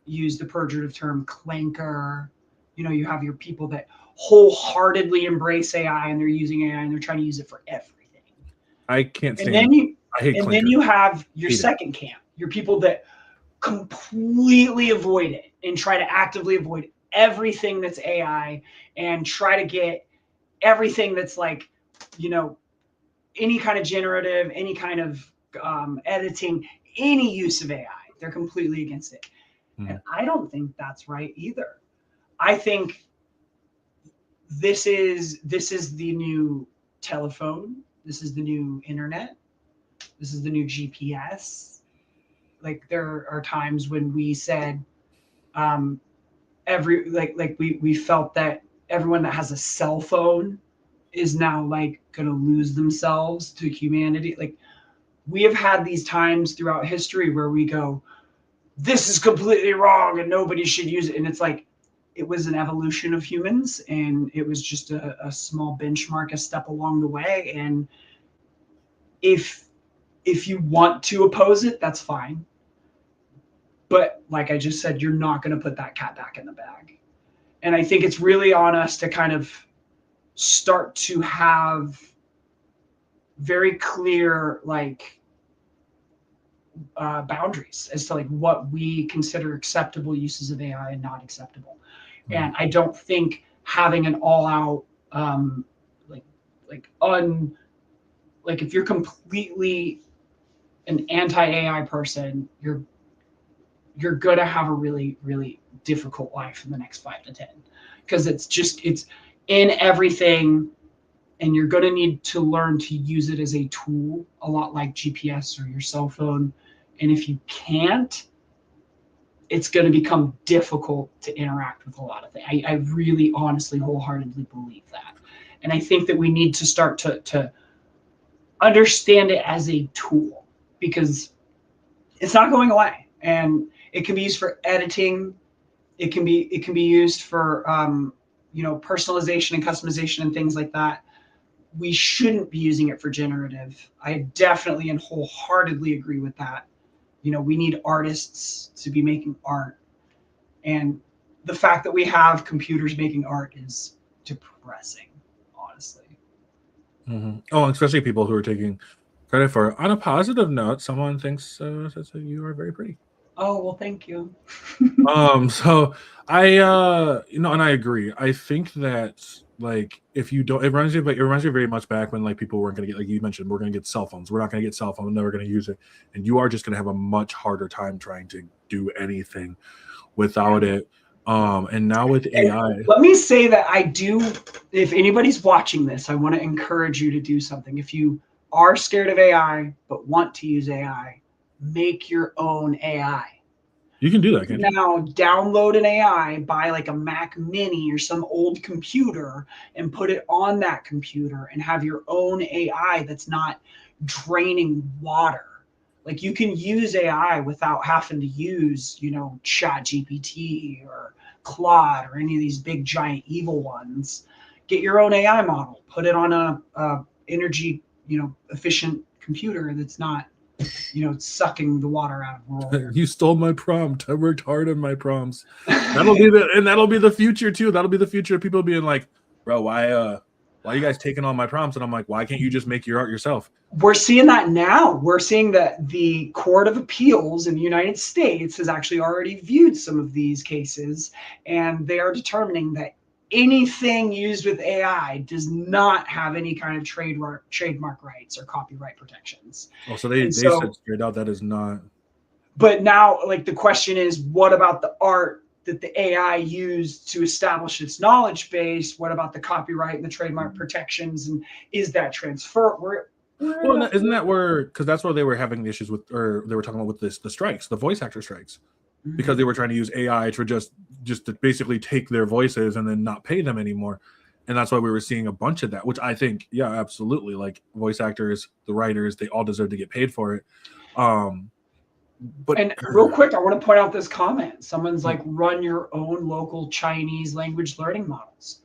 use the pejorative term clanker. You have your people that wholeheartedly embrace AI and they're using AI and they're trying to use it for everything. I can't stand. I hate clanker. Then you have your second camp, your people that completely avoid it and try to actively avoid everything that's AI and try to get everything that's like, any kind of generative, any kind of editing, any use of AI. They're completely against it. And I don't think that's right either. I think this is the new telephone. This is the new internet. This is the new GPS. Like there are times when we said we felt that everyone that has a cell phone is now like going to lose themselves to humanity. Like we have had these times throughout history where we go, this is completely wrong and nobody should use it. And it's like, it was an evolution of humans and it was just a small benchmark, a step along the way. And if you want to oppose it, that's fine. But like I just said, you're not going to put that cat back in the bag. And I think it's really on us to kind of start to have very clear boundaries as to like what we consider acceptable uses of AI and not acceptable. And I don't think having an all-out if you're completely an anti-AI person, you're gonna have a really, really difficult life in the next 5 to 10, because it's in everything, and you're gonna need to learn to use it as a tool, a lot like GPS or your cell phone. And if you can't, it's going to become difficult to interact with a lot of things. I really, honestly, wholeheartedly believe that. And I think that we need to start to understand it as a tool, because it's not going away. And it can be used for editing. It can be used for personalization and customization and things like that. we shouldn't be using it for generative. I definitely and wholeheartedly agree with that. You know, we need artists to be making art. And the fact that we have computers making art is depressing, honestly. Oh, especially people who are taking credit for it. On a positive note, someone thinks says that you are very pretty. Oh, well, thank you. So I and I agree. I think that like if you don't, it reminds me very much back when like people weren't gonna get, like you mentioned, we're gonna get cell phones. We're not gonna get cell phones, never gonna use it. And you are just gonna have a much harder time trying to do anything without it. And now with AI, let me say that I do, if anybody's watching this, I want to encourage you to do something. If you are scared of AI but want to use AI, make your own AI. you can do that, can't you? Now download an AI, buy like a Mac Mini or some old computer and put it on that computer and have your own AI that's not draining water. Like you can use AI without having to use, you know, Chat GPT or Claude or any of these big giant evil ones. Get your own AI model, put it on a energy, you know, efficient computer that's not, you know, sucking the water out of rural areas. You stole my prompt. I worked hard on my prompts. That'll be the future too. That'll be the future of people being like, bro, why are you guys taking all my prompts? And I'm like, why can't you just make your art yourself? We're seeing that now. We're seeing that the Court of Appeals in the United States has actually already viewed some of these cases, and they are determining that anything used with AI does not have any kind of trademark rights or copyright protections. Oh, so they said straight out that is not. But now, like, the question is, what about the art that the AI used to establish its knowledge base? What about the copyright and the trademark protections? And is that transfer? Well, isn't that where, because that's where they were having the issues with, or they were talking about with the strikes, the voice actor strikes, because they were trying to use AI to just to basically take their voices and then not pay them anymore. And that's why we were seeing a bunch of that, which I think, yeah, absolutely. Like voice actors, the writers, they all deserve to get paid for it. But and real quick, I want to point out this comment. Someone's like, run your own local Chinese language learning models.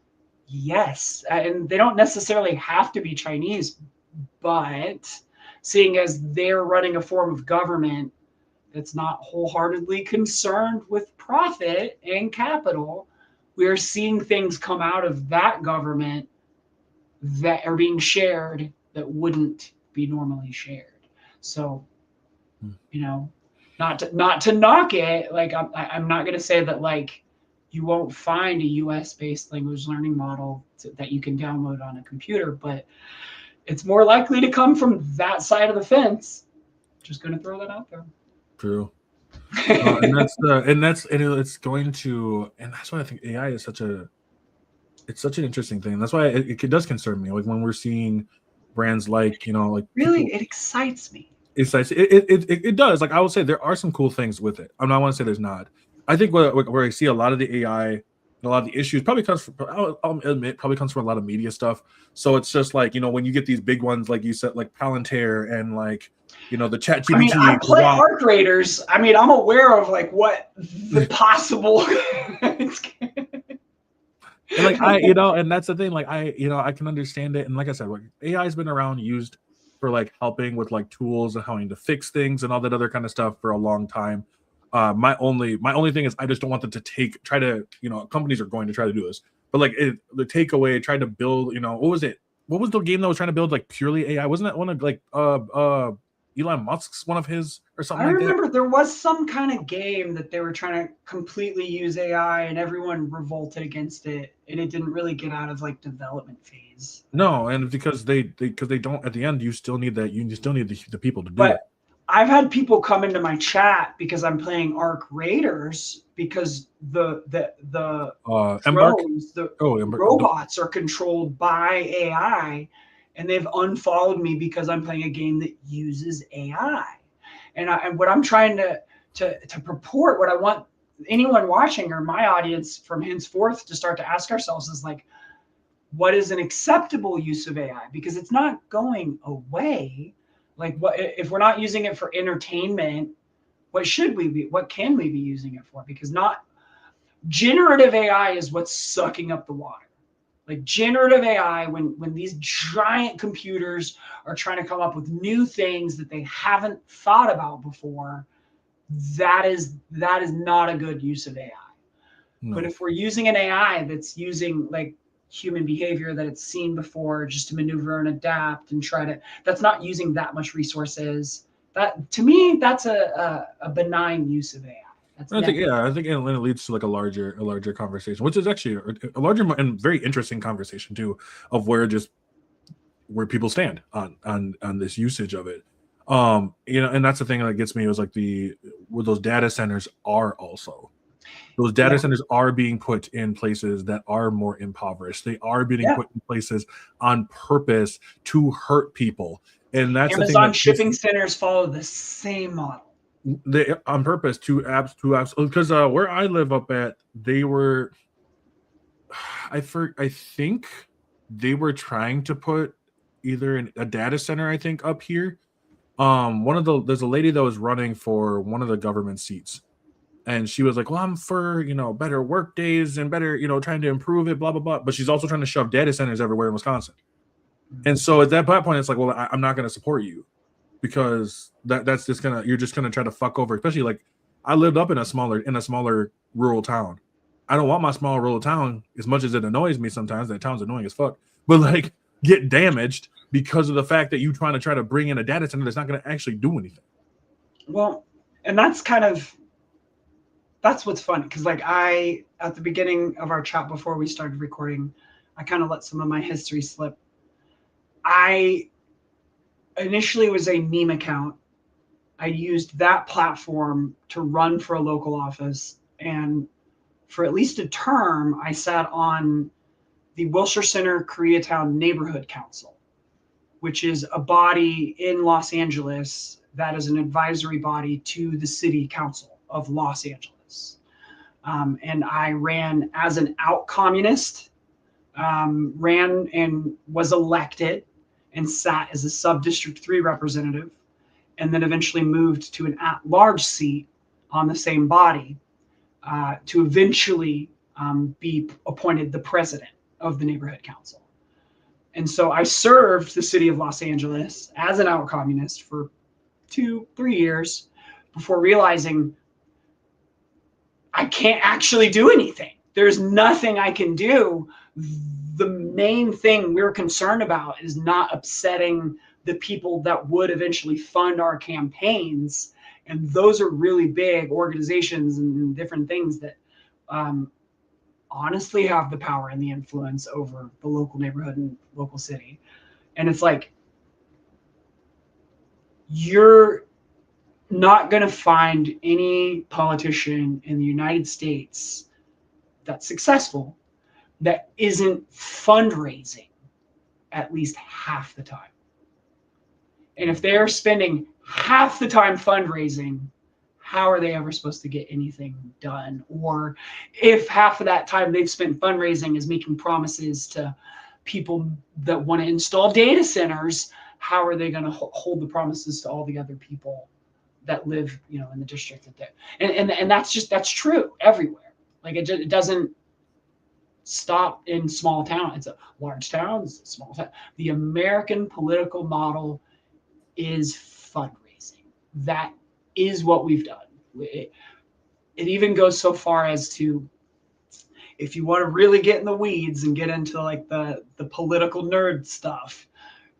Yes, and they don't necessarily have to be Chinese, but seeing as they're running a form of government that's not wholeheartedly concerned with profit and capital, we are seeing things come out of that government that are being shared that wouldn't be normally shared. So, you know, not to knock it, like I'm not going to say that like you won't find a US based language learning model that you can download on a computer, but it's more likely to come from that side of the fence. Just going to throw that out there. True. And it's going to, and that's why I think AI is such an interesting thing. That's why it does concern me. Like when we're seeing brands like, you know, like really, it excites me. It does. Like I would say there are some cool things with it. I want to say there's not. I think where I see a lot of the AI and a lot of the issues probably comes from, I'll admit, probably comes from a lot of media stuff. So it's just like, you know, when you get these big ones, like you said, like Palantir and like, you know, the ChatGPT. I mean, I play Arc Raiders. I mean, I'm aware of like what the possible. And like and that's the thing. Like I can understand it. And like I said, like AI has been around, used for like helping with like tools and how to fix things and all that other kind of stuff for a long time. My only thing is I just don't want them to try to, you know, companies are going to try to do this, but like the takeaway, try to build, you know, what was it? What was the game that was trying to build like purely AI? Wasn't that one of like Elon Musk's one of his or something? I remember there was some kind of game that they were trying to completely use AI and everyone revolted against it, and it didn't really get out of like development phase. No, and because they don't, at the end you still need the people to do it. I've had people come into my chat because I'm playing Arc Raiders because the drones, robots are controlled by AI, and they've unfollowed me because I'm playing a game that uses AI. And what I'm trying to purport, what I want anyone watching or my audience from henceforth to start to ask ourselves is like, what is an acceptable use of AI? Because it's not going away. Like, what if we're not using it for entertainment? What should we be? What can we be using it for? Because not generative AI is what's sucking up the water. Like generative AI, when these giant computers are trying to come up with new things that they haven't thought about before, that is not a good use of AI. No. But if we're using an AI that's using like human behavior that it's seen before just to maneuver and adapt and that's not using that much resources, that to me, that's a benign use of AI. I think it leads to like a larger conversation, which is actually a larger and very interesting conversation too, of where where people stand on this usage of it. And that's the thing that gets me is like where those data centers are also. Those data centers are being put in places that are more impoverished. They are being put in places on purpose to hurt people. And that's Amazon the thing that shipping centers follow the same model. They on purpose to apps because where I live up at, they were I think they were trying to put either a data center, I think, up here. There's a lady that was running for one of the government seats, and she was like, well, I'm for better work days and better trying to improve it, blah blah blah, but she's also trying to shove data centers everywhere in Wisconsin. And so at that point it's like, well, I'm not going to support you, because that's just you're just gonna try to fuck over, especially like I lived up in a smaller rural town. I don't want my small rural town, as much as it annoys me sometimes, that town's annoying as fuck, but like get damaged because of the fact that you try to bring in a data center that's not going to actually do anything. Well, and that's what's funny, because like at the beginning of our chat before we started recording, I kind of let some of my history slip. I initially was a meme account. I used that platform to run for a local office, and for at least a term, I sat on the Wilshire Center Koreatown Neighborhood Council, which is a body in Los Angeles that is an advisory body to the City Council of Los Angeles. And I ran as an out communist, ran and was elected and sat as a sub-District 3 representative, and then eventually moved to an at-large seat on the same body to eventually be appointed the president of the neighborhood council. And so I served the city of Los Angeles as an out communist for 2-3 years before realizing I can't actually do anything. There's nothing I can do. The main thing we're concerned about is not upsetting the people that would eventually fund our campaigns. And those are really big organizations and different things that honestly have the power and the influence over the local neighborhood and local city. And it's like, you're not going to find any politician in the United States that's successful that isn't fundraising at least half the time. And if they're spending half the time fundraising, how are they ever supposed to get anything done? Or if half of that time they've spent fundraising is making promises to people that want to install data centers, how are they going to hold the promises to all the other people that live, in the district that they're, and that's true everywhere. Like it doesn't stop in small town. It's a large town, it's a small town. The American political model is fundraising. That is what we've done. It even goes so far as to, if you want to really get in the weeds and get into like the political nerd stuff,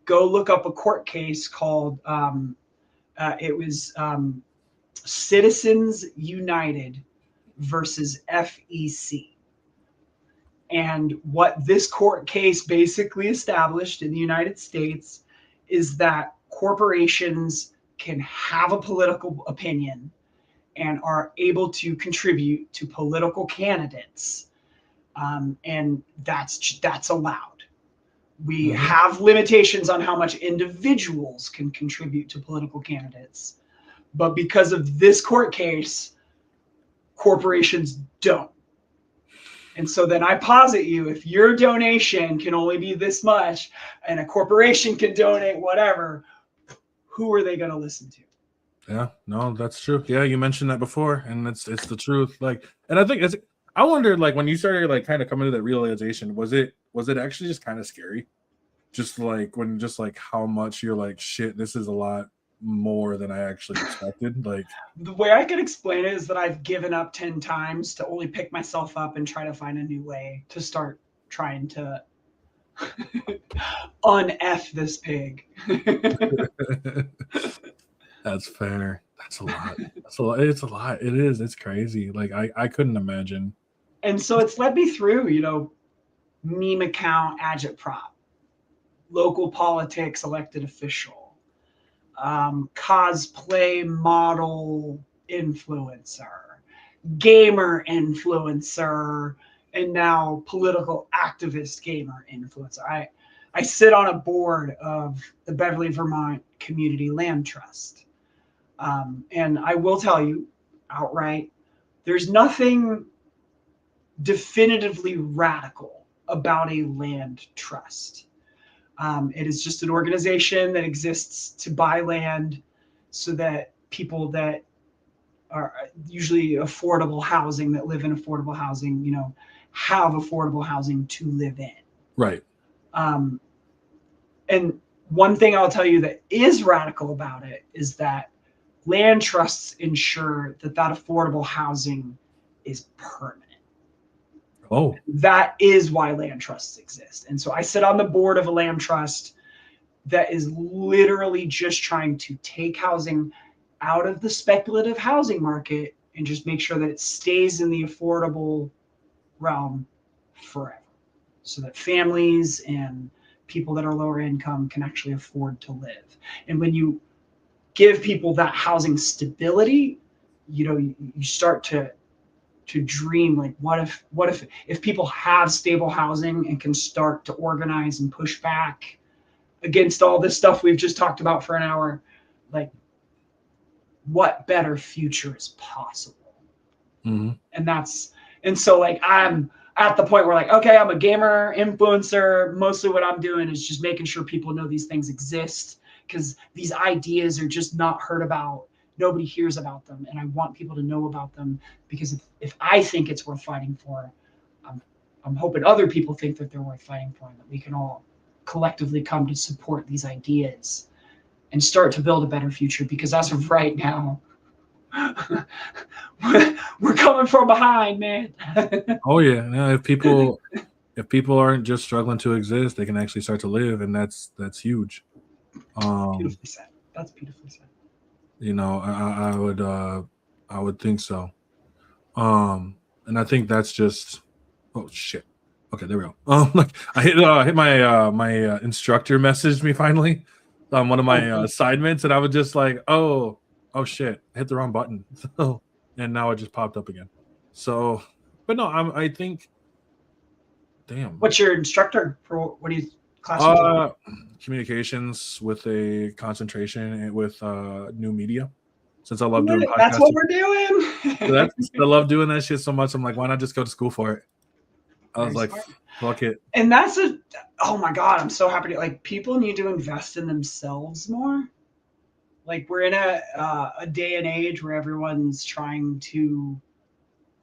go look up a court case called it was Citizens United versus FEC. And what this court case basically established in the United States is that corporations can have a political opinion and are able to contribute to political candidates, and that's allowed. We have limitations on how much individuals can contribute to political candidates, but because of this court case, corporations don't. And so then I posit you, if your donation can only be this much and a corporation can donate whatever, who are they going to listen to? Yeah, no, that's true. Yeah, you mentioned that before, and it's the truth. Like, and I think I wondered, like, when you started like kind of coming to that realization, was it was it actually just kind of scary? Just like how much you're like, shit, this is a lot more than I actually expected. Like, the way I could explain it is that I've given up 10 times to only pick myself up and try to find a new way to start trying to un-F this pig. that's fair. That's a lot. That's a lot. It's a lot. It is. It's crazy. Like I couldn't imagine. And so it's led me through, meme account, agitprop, local politics, elected official, cosplay model influencer, gamer influencer, and now political activist gamer influencer. I sit on a board of the Beverly, Vermont Community Land Trust. And I will tell you outright, there's nothing definitively radical about a land trust. It is just an organization that exists to buy land so that people that are usually affordable housing, that live in affordable housing, have affordable housing to live in. Right. And one thing I'll tell you that is radical about it is that land trusts ensure that affordable housing is permanent. Oh, that is why land trusts exist. And so I sit on the board of a land trust that is literally just trying to take housing out of the speculative housing market and just make sure that it stays in the affordable realm forever, so that families and people that are lower income can actually afford to live. And when you give people that housing stability, you start to dream, like, what if people have stable housing and can start to organize and push back against all this stuff we've just talked about for an hour, like, what better future is possible? mm-hmm. And so like I'm at the point where, like, okay, I'm a gamer influencer. Mostly what I'm doing is just making sure people know these things exist, because these ideas are just not heard about. Nobody hears about them, and I want people to know about them, because if I think it's worth fighting for, I'm hoping other people think that they're worth fighting for, and that we can all collectively come to support these ideas and start to build a better future. Because as of right now, we're coming from behind, man. Oh yeah. Now, if people aren't just struggling to exist, they can actually start to live, and that's huge. Beautifully said. That's beautifully said. I would think so. And I think that's just, oh shit. Okay, there we go. I hit my my instructor messaged me finally on one of my assignments, and I was just like, oh shit, I hit the wrong button. So, and now it just popped up again. So, but no, I think, damn. What's your instructor for? What do you class? Communications with a concentration with new media. Since I love doing podcasting. That's what we're doing. I love doing that shit so much. I'm like, why not just go to school for it? I was like, fuck it. And oh my God, I'm so happy like, people need to invest in themselves more. Like, we're in a day and age where everyone's trying to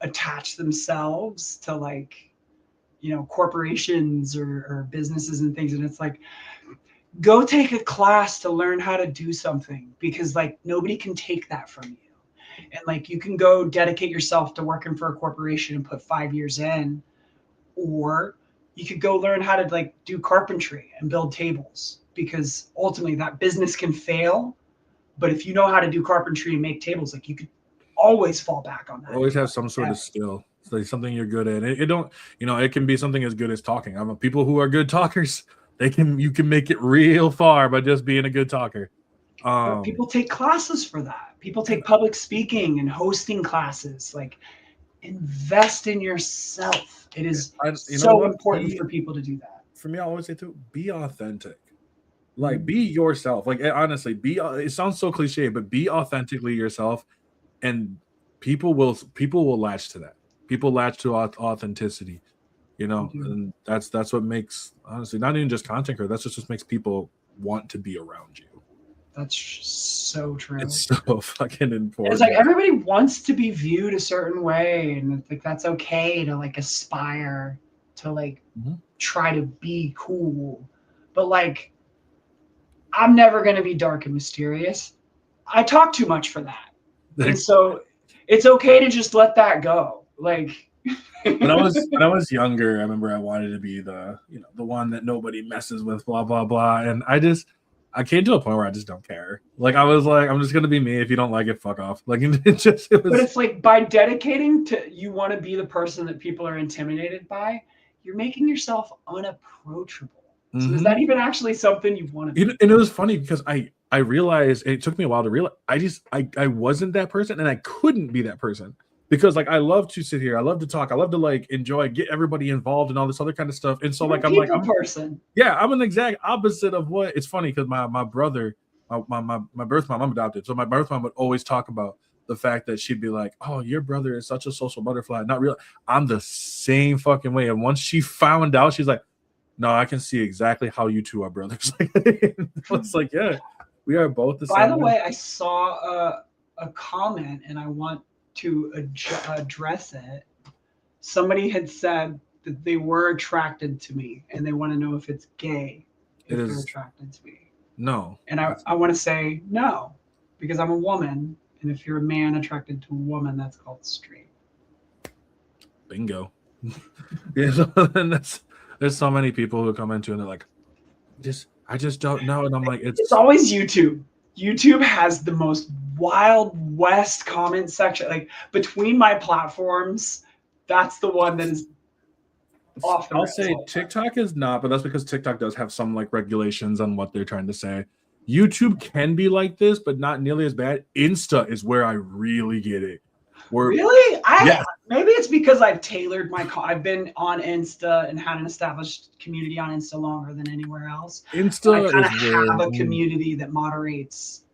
attach themselves to, like, corporations or businesses and things. And it's like, go take a class to learn how to do something, because, like, nobody can take that from you. And, like, you can go dedicate yourself to working for a corporation and put 5 years in, or you could go learn how to, like, do carpentry and build tables, because ultimately that business can fail. But if you know how to do carpentry and make tables, like, you could always fall back on that. Always have some sort of skill. It's like something you're good at. It can be something as good as talking. People who are good talkers, you can make it real far by just being a good talker. People take classes for that. People take public speaking and hosting classes. Like, invest in yourself. It is so important for people to do that. For me, I always say too, be authentic. Like, be yourself. Like, honestly, it sounds so cliche, but be authentically yourself, and people will latch to that. People latch to authenticity, and that's what makes, honestly, not even just content creators, that's just makes people want to be around you. That's so true. It's so fucking important. It's like, everybody wants to be viewed a certain way, and it's like, that's okay to, like, aspire to like Mhm. try to be cool. But like, I'm never going to be dark and mysterious. I talk too much for that. And so it's okay to just let that go. Like when I was younger, I remember I wanted to be the one that nobody messes with, blah blah blah. And I came to a point where I just don't care. Like I was like, I'm just gonna be me. If you don't like it, fuck off. Like it was. But it's like by dedicating to you want to be the person that people are intimidated by, you're making yourself unapproachable. So is that even actually something you want to be? And it was funny because I realized it took me a while to realize I wasn't that person and I couldn't be that person because like I love to sit here, I love to talk, I love to like enjoy, get everybody involved and all this other kind of stuff. And so You're like a people person. Yeah, I'm an exact opposite of what it's funny because my brother, my birth mom, I'm adopted. So my birth mom would always talk about the fact that she'd be like, "Oh, your brother is such a social butterfly." Not real. I'm the same fucking way. And once she found out, she's like, "No, I can see exactly how you two are brothers." It's like, yeah, we are both the same. By the way, I saw a comment and I want to address it. Somebody had said that they were attracted to me and they want to know if it's gay if they're attracted to me. No. And I want to say no, because I'm a woman, and if you're a man attracted to a woman, that's called straight. Bingo. Yeah, and there's so many people who come into and they're like, I just don't know. And I'm like, it's always YouTube. YouTube has the most wild west comment section. Like between my platforms, that's the one that is off the I'll say TikTok is not, but that's because TikTok does have some like regulations on what they're trying to say. YouTube can be like this, but not nearly as bad. Insta is where I really get it. Really? Maybe it's because I've tailored I've been on Insta and had an established community on Insta longer than anywhere else. Insta I kind of have a community that moderates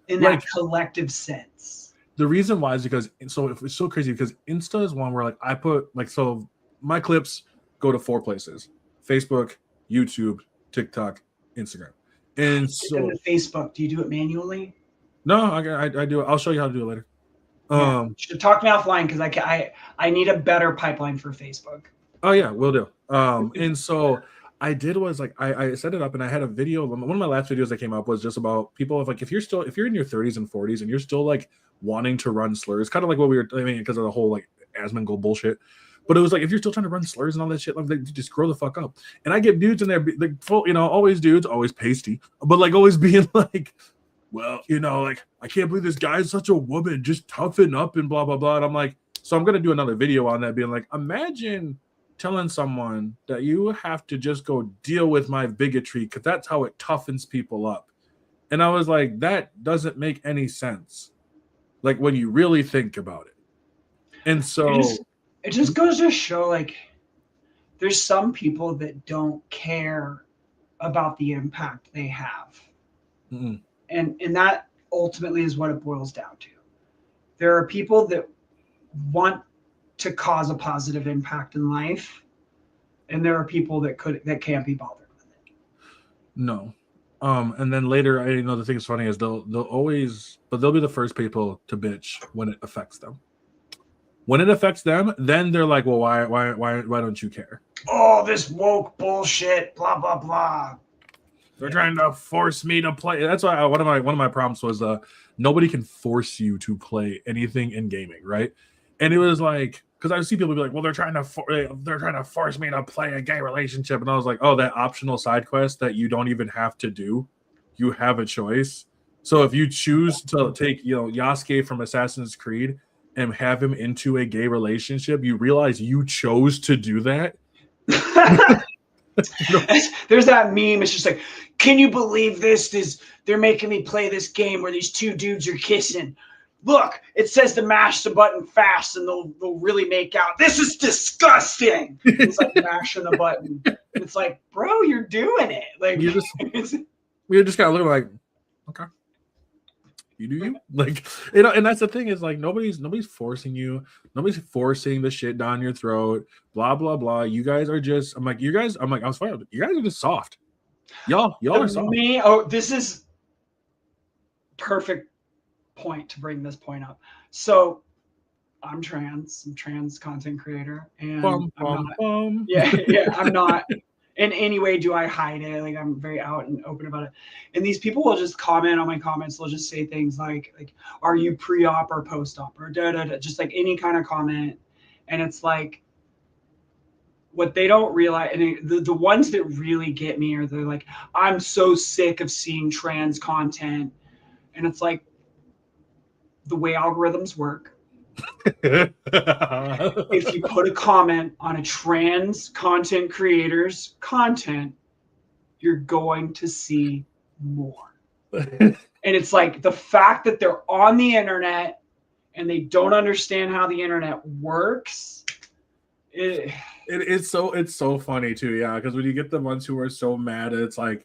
in that collective sense. The reason why is because it's so crazy because Insta is one where like I put like so my clips go to 4 places: Facebook, YouTube, TikTok, Instagram. And so the Facebook, do you do it manually? No, I do it. I'll show you how to do it later. Yeah. Should talk to me offline because I need a better pipeline for Facebook. Oh yeah, will do. And so I did was like I set it up and I had a video. One of my last videos that came up was just about people of like if you're in your 30s and 40s and you're still like wanting to run slurs, kind of like what we were because of the whole like Asmongold bullshit. But it was like if you're still trying to run slurs and all that shit, like just grow the fuck up. And I get dudes in there like full, always dudes, always pasty, but like always being like, well, like I can't believe this guy is such a woman, just toughen up and blah blah blah. And I'm like, so I'm gonna do another video on that, being like, imagine telling someone that you have to just go deal with my bigotry because that's how it toughens people up. And I was like, that doesn't make any sense, like when you really think about it. And so it just goes to show like there's some people that don't care about the impact they have. Mm-mm. And that ultimately is what it boils down to. There are people that want to cause a positive impact in life, and there are people that can't be bothered with it. No. And then later, the thing that's funny is they'll be the first people to bitch when it affects them. When it affects them, then they're like, well, why don't you care? Oh, this woke bullshit, blah blah blah. They're trying to force me to play. That's why one of my problems was nobody can force you to play anything in gaming, right? And it was like because I see people be like, well, they're trying to force me to play a gay relationship, and I was like, oh, that optional side quest that you don't even have to do, you have a choice. So if you choose to take Yasuke from Assassin's Creed and have him into a gay relationship, you realize you chose to do that. There's that meme. It's just like, can you believe this? They're making me play this game where these two dudes are kissing. Look, it says to mash the button fast and they'll really make out. This is disgusting. It's like mashing the button. It's like, bro, you're doing it. Like we're just kind of looking like, okay. You do you like and that's the thing is like nobody's forcing you, nobody's forcing the shit down your throat, blah blah blah. You guys are just I was fine. You guys are just soft. Y'all are soft. This is perfect point to bring this point up. So I'm trans. I'm a trans content creator, and Bum, I'm bum, not. bum. Yeah, I'm not in any way do I hide it. Like I'm very out and open about it. And these people will just comment on my comments. They'll just say things like, "Are you pre-op or post-op?" or da da da, just like any kind of comment. And it's like what they don't realize, and the ones that really get me are they're like, "I'm so sick of seeing trans content," and it's like the way algorithms work. If you put a comment on a trans content creator's content, you're going to see more. And it's like the fact that they're on the internet and they don't understand how the internet works. It's so funny too, yeah. Because when you get the ones who are so mad, it's like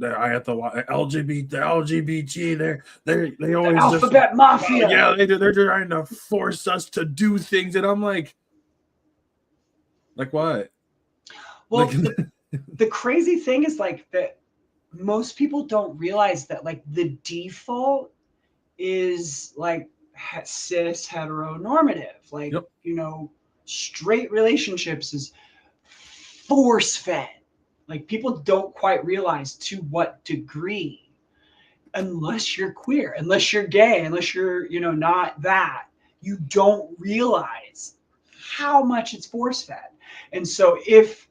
I have to watch LGBT. They always the alphabet mafia. Yeah, they're trying to force us to do things, and I'm like what? Well, the crazy thing is like that most people don't realize that like the default is like cis heteronormative, like Yep. straight relationships is force fed. Like people don't quite realize to what degree, unless you're queer, unless you're gay, unless you're not that, you don't realize how much it's force fed. And so if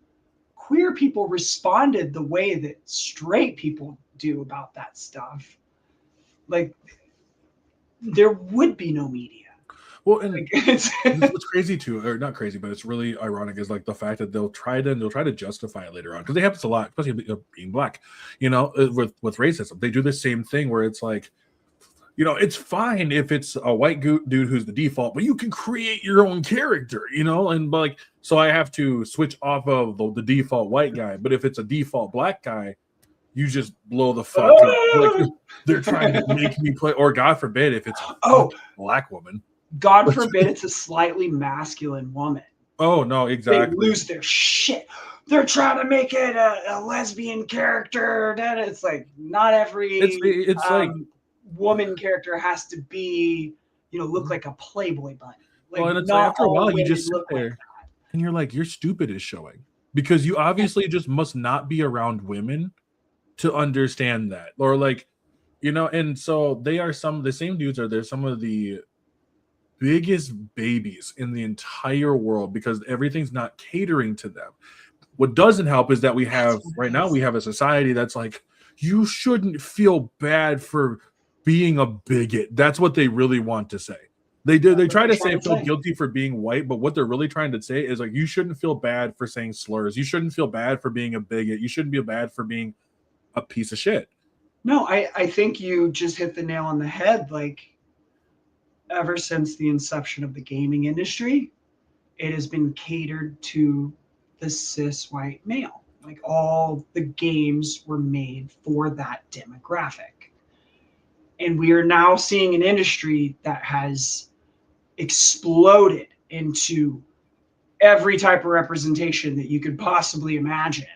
queer people responded the way that straight people do about that stuff, like there would be no media. Well, and what's crazy too, or not crazy, but it's really ironic, is like the fact that they'll try to justify it later on, because they have this a lot, especially being black, with racism. They do the same thing where it's like, it's fine if it's a white dude who's the default, but you can create your own character, and like, so I have to switch off of the default white guy, but if it's a default black guy, you just blow the fuck up. Like they're trying to make me play, or God forbid if it's a black woman. God forbid it's a slightly masculine woman. Oh no, exactly. They lose their shit. They're trying to make it a lesbian character. It's like not every it's like woman character has to be, look like a Playboy bunny. Like, well, and it's like after a while you just sit there and you're like, your stupid is showing, because you obviously just must not be around women to understand that, or like, and so they are the same dudes they're some of the biggest babies in the entire world, because everything's not catering to them. What doesn't help is that we have a society that's like, you shouldn't feel bad for being a bigot. That's what they really want to say. They try to say feel guilty for being white, but what they're really trying to say is like, you shouldn't feel bad for saying slurs. You shouldn't feel bad for being a bigot. You shouldn't feel bad for being a piece of shit. No, I think you just hit the nail on the head. Like, ever since the inception of the gaming industry, it has been catered to the cis white male. Like all the games were made for that demographic. And we are now seeing an industry that has exploded into every type of representation that you could possibly imagine.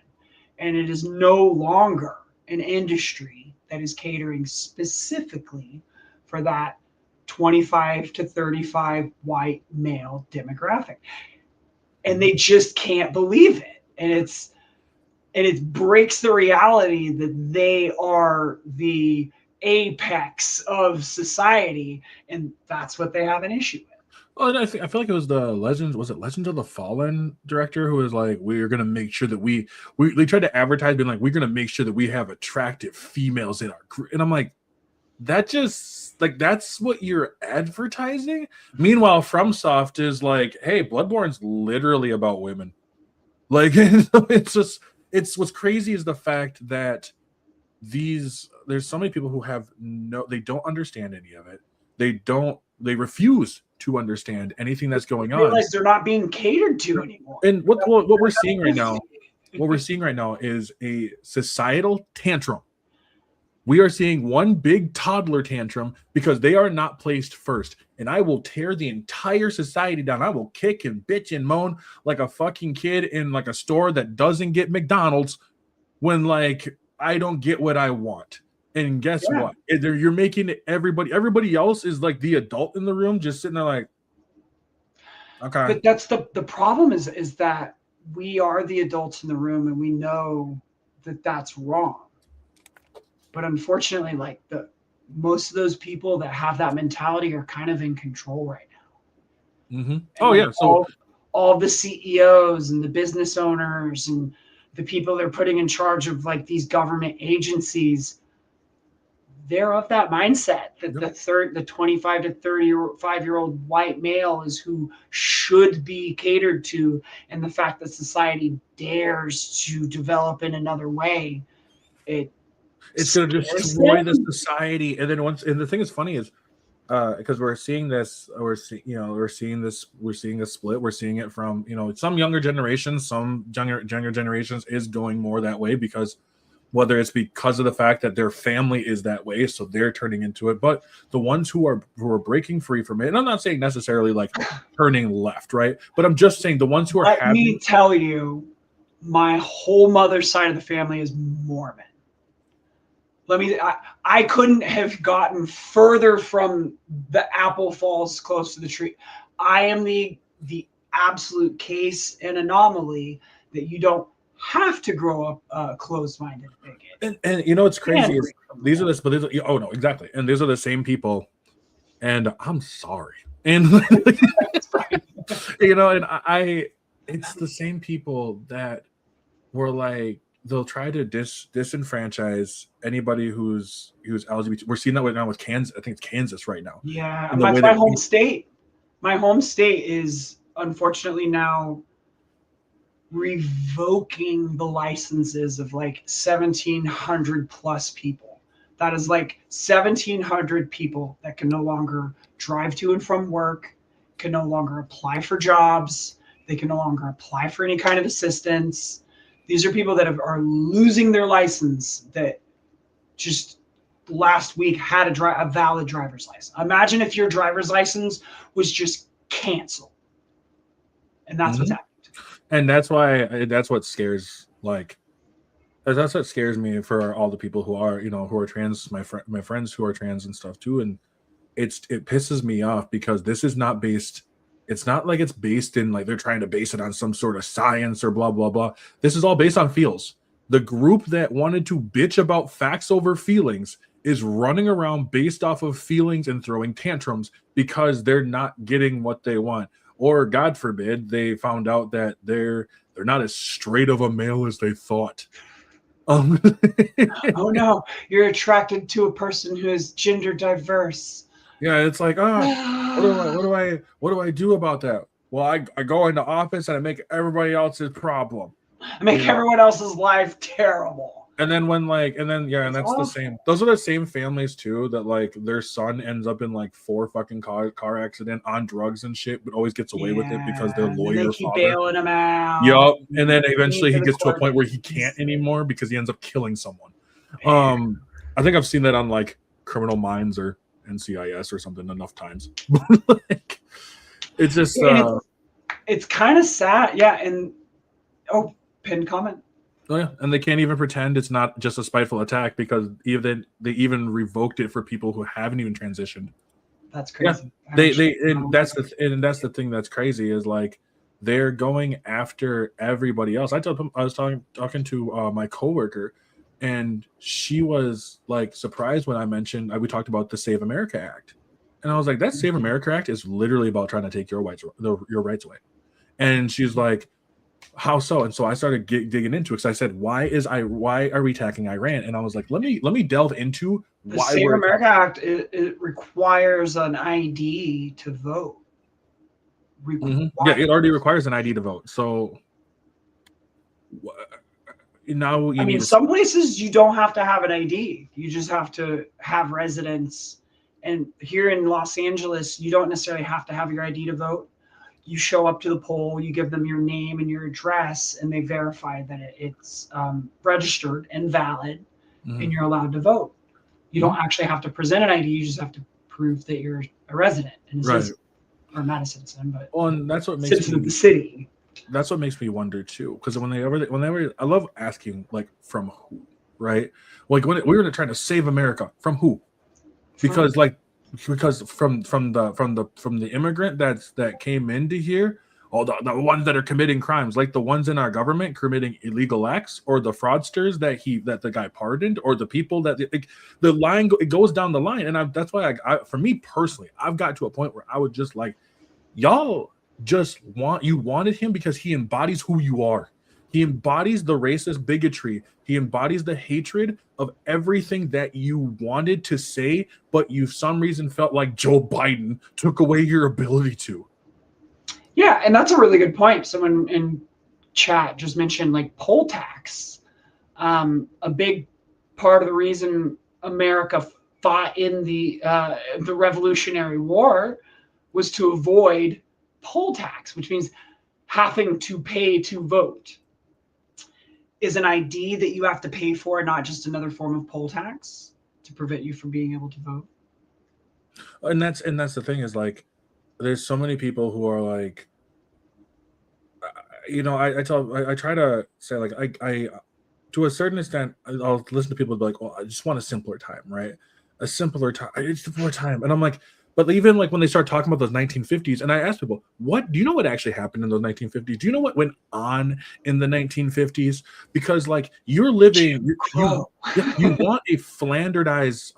And it is no longer an industry that is catering specifically for that 25 to 35 white male demographic. And they just can't believe it. And it breaks the reality that they are the apex of society, and that's what they have an issue with. Well, and I feel like it was Legends of the Fallen director who was like, we're gonna make sure that they tried to advertise being like, we're gonna make sure that we have attractive females in our group. And I'm like, that just like, that's what you're advertising. Meanwhile, FromSoft is like, hey, Bloodborne's literally about women. Like, it's what's crazy is the fact that there's so many people who they don't understand any of it. They refuse to understand anything that's going on. Realize they're not being catered to anymore. And what we're seeing right now is a societal tantrum. We are seeing one big toddler tantrum because they are not placed first. And I will tear the entire society down. I will kick and bitch and moan like a fucking kid in like a store that doesn't get McDonald's when like I don't get what I want. And guess what? You're making everybody else is like the adult in the room just sitting there like, Okay. But that's the problem is that we are the adults in the room and we know that that's wrong. But unfortunately, like most of those people that have that mentality are kind of in control right now. Mm-hmm. And Oh, like yeah. So all the CEOs and the business owners and the people they're putting in charge of like these government agencies, they're of that mindset that the 25 to 35-year-old white male is who should be catered to, and the fact that society dares to develop in another way, it's going to scares destroy the them. society. And then and the thing is funny is, because we're seeing this, we're seeing a split. We're seeing it from, some younger generations, some younger generations is going more that way, because whether it's because of the fact that their family is that way, so they're turning into it. But the ones who are breaking free from it, and I'm not saying necessarily like turning left, right? But I'm just saying the ones who are Let me tell you, my whole mother's side of the family is Mormon. I couldn't have gotten further from the apple falls close to the tree. I am the absolute case and anomaly that you don't have to grow up closed-minded bigot. And it's crazy. These are oh no, exactly. And these are the same people. And I'm sorry. And and it's the same people that were like, they'll try to disenfranchise anybody who's LGBT. We're seeing that right now with Kansas. I think it's Kansas right now. Yeah, my home state. My home state is unfortunately now revoking the licenses of like 1,700 plus people. That is like 1,700 people that can no longer drive to and from work, can no longer apply for jobs, they can no longer apply for any kind of assistance. These are people that are losing their license that just last week had a valid driver's license. Imagine if your driver's license was just canceled. And that's what's happening. And that's what scares, like, that's what scares me for all the people who are, who are trans, my friends who are trans and stuff too. And it pisses me off because this is not based. It's not like it's based in, like, they're trying to base it on some sort of science or blah, blah, blah. This is all based on feels. The group that wanted to bitch about facts over feelings is running around based off of feelings and throwing tantrums because they're not getting what they want. Or, God forbid, they found out that they're not as straight of a male as they thought. Oh no, you're attracted to a person who is gender diverse. Yeah, it's like, what do I do about that? Well, I go into office and I make everybody else's problem. I make everyone else's life terrible. And then and that's awful. The same. Those are the same families too that, like, their son ends up in like 4 fucking car accident on drugs and shit, but always gets away with it because their lawyer they keep bailing him out. Yup. And then eventually he gets to a point where he can't anymore because he ends up killing someone. I think I've seen that on like Criminal Minds or NCIS or something enough times. Like, it's just it's kind of sad. Yeah. And pinned comment. Oh yeah, and they can't even pretend it's not just a spiteful attack because they even revoked it for people who haven't even transitioned. That's crazy. Yeah, that's the thing that's crazy is, like, they're going after everybody else. I was talking to my coworker, and she was like surprised when I mentioned we talked about the Save America Act, and I was like, that Save America Act is literally about trying to take your rights away, and she's like, how so? And so I started digging into it because I said, why are we attacking Iran? And I was like, let me delve into the Save America Act. It requires an ID to vote. Yeah, it already requires an ID to vote. So now some places you don't have to have an ID. You just have to have residence. And here in Los Angeles, you don't necessarily have to have your ID to vote. You show up to the poll, you give them your name and your address, and they verify that it's registered and valid, and you're allowed to vote. You don't actually have to present an ID. You just have to prove that you're a resident and a citizen, or not a citizen, but and that's what makes citizen of the city. That's what makes me wonder too, because whenever I love asking, like, from who, right? Like when we were trying to save America, from who? Because like because from the immigrant that came into here, all the ones that are committing crimes, like the ones in our government committing illegal acts, or the fraudsters that the guy pardoned, or the people that like, the line it goes down the line, and that's why for me personally, I've got to a point where I would just like, y'all just wanted him because he embodies who you are. He embodies the racist bigotry. He embodies the hatred of everything that you wanted to say, but you some reason felt like Joe Biden took away your ability to. Yeah, and that's a really good point. Someone in chat just mentioned like poll tax. A big part of the reason America fought in the Revolutionary War was to avoid poll tax, which means having to pay to vote. Is an ID that you have to pay for, not just another form of poll tax to prevent you from being able to vote. And that's the thing is like, there's so many people who are like, you know, I try to say like I to a certain extent, I'll listen to people be like, "Oh, I just want a simpler time, right? A simpler time, a simpler time." And I'm like, but even like when they start talking about those 1950s, and I ask people, "What do you know what actually happened in those 1950s? Do you know what went on in the 1950s?" Because like you're living, you want a flanderized,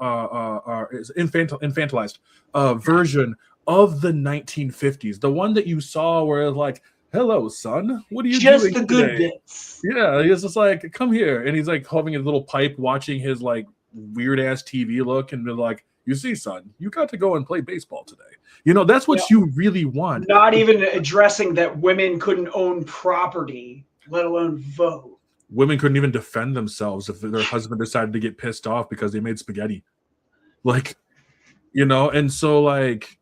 infantilized version of the 1950s, the one that you saw where it's like, "Hello, son. What are you just doing the today?" good bits. Yeah, he's just like, "Come here," and he's like having a little pipe, watching his like weird ass TV look, and they're like, "You see, son, you got to go and play baseball today." You know, that's what you really want. Not even addressing that women couldn't own property, let alone vote. Women couldn't even defend themselves if their husband decided to get pissed off because they made spaghetti. Like, you know, and so like,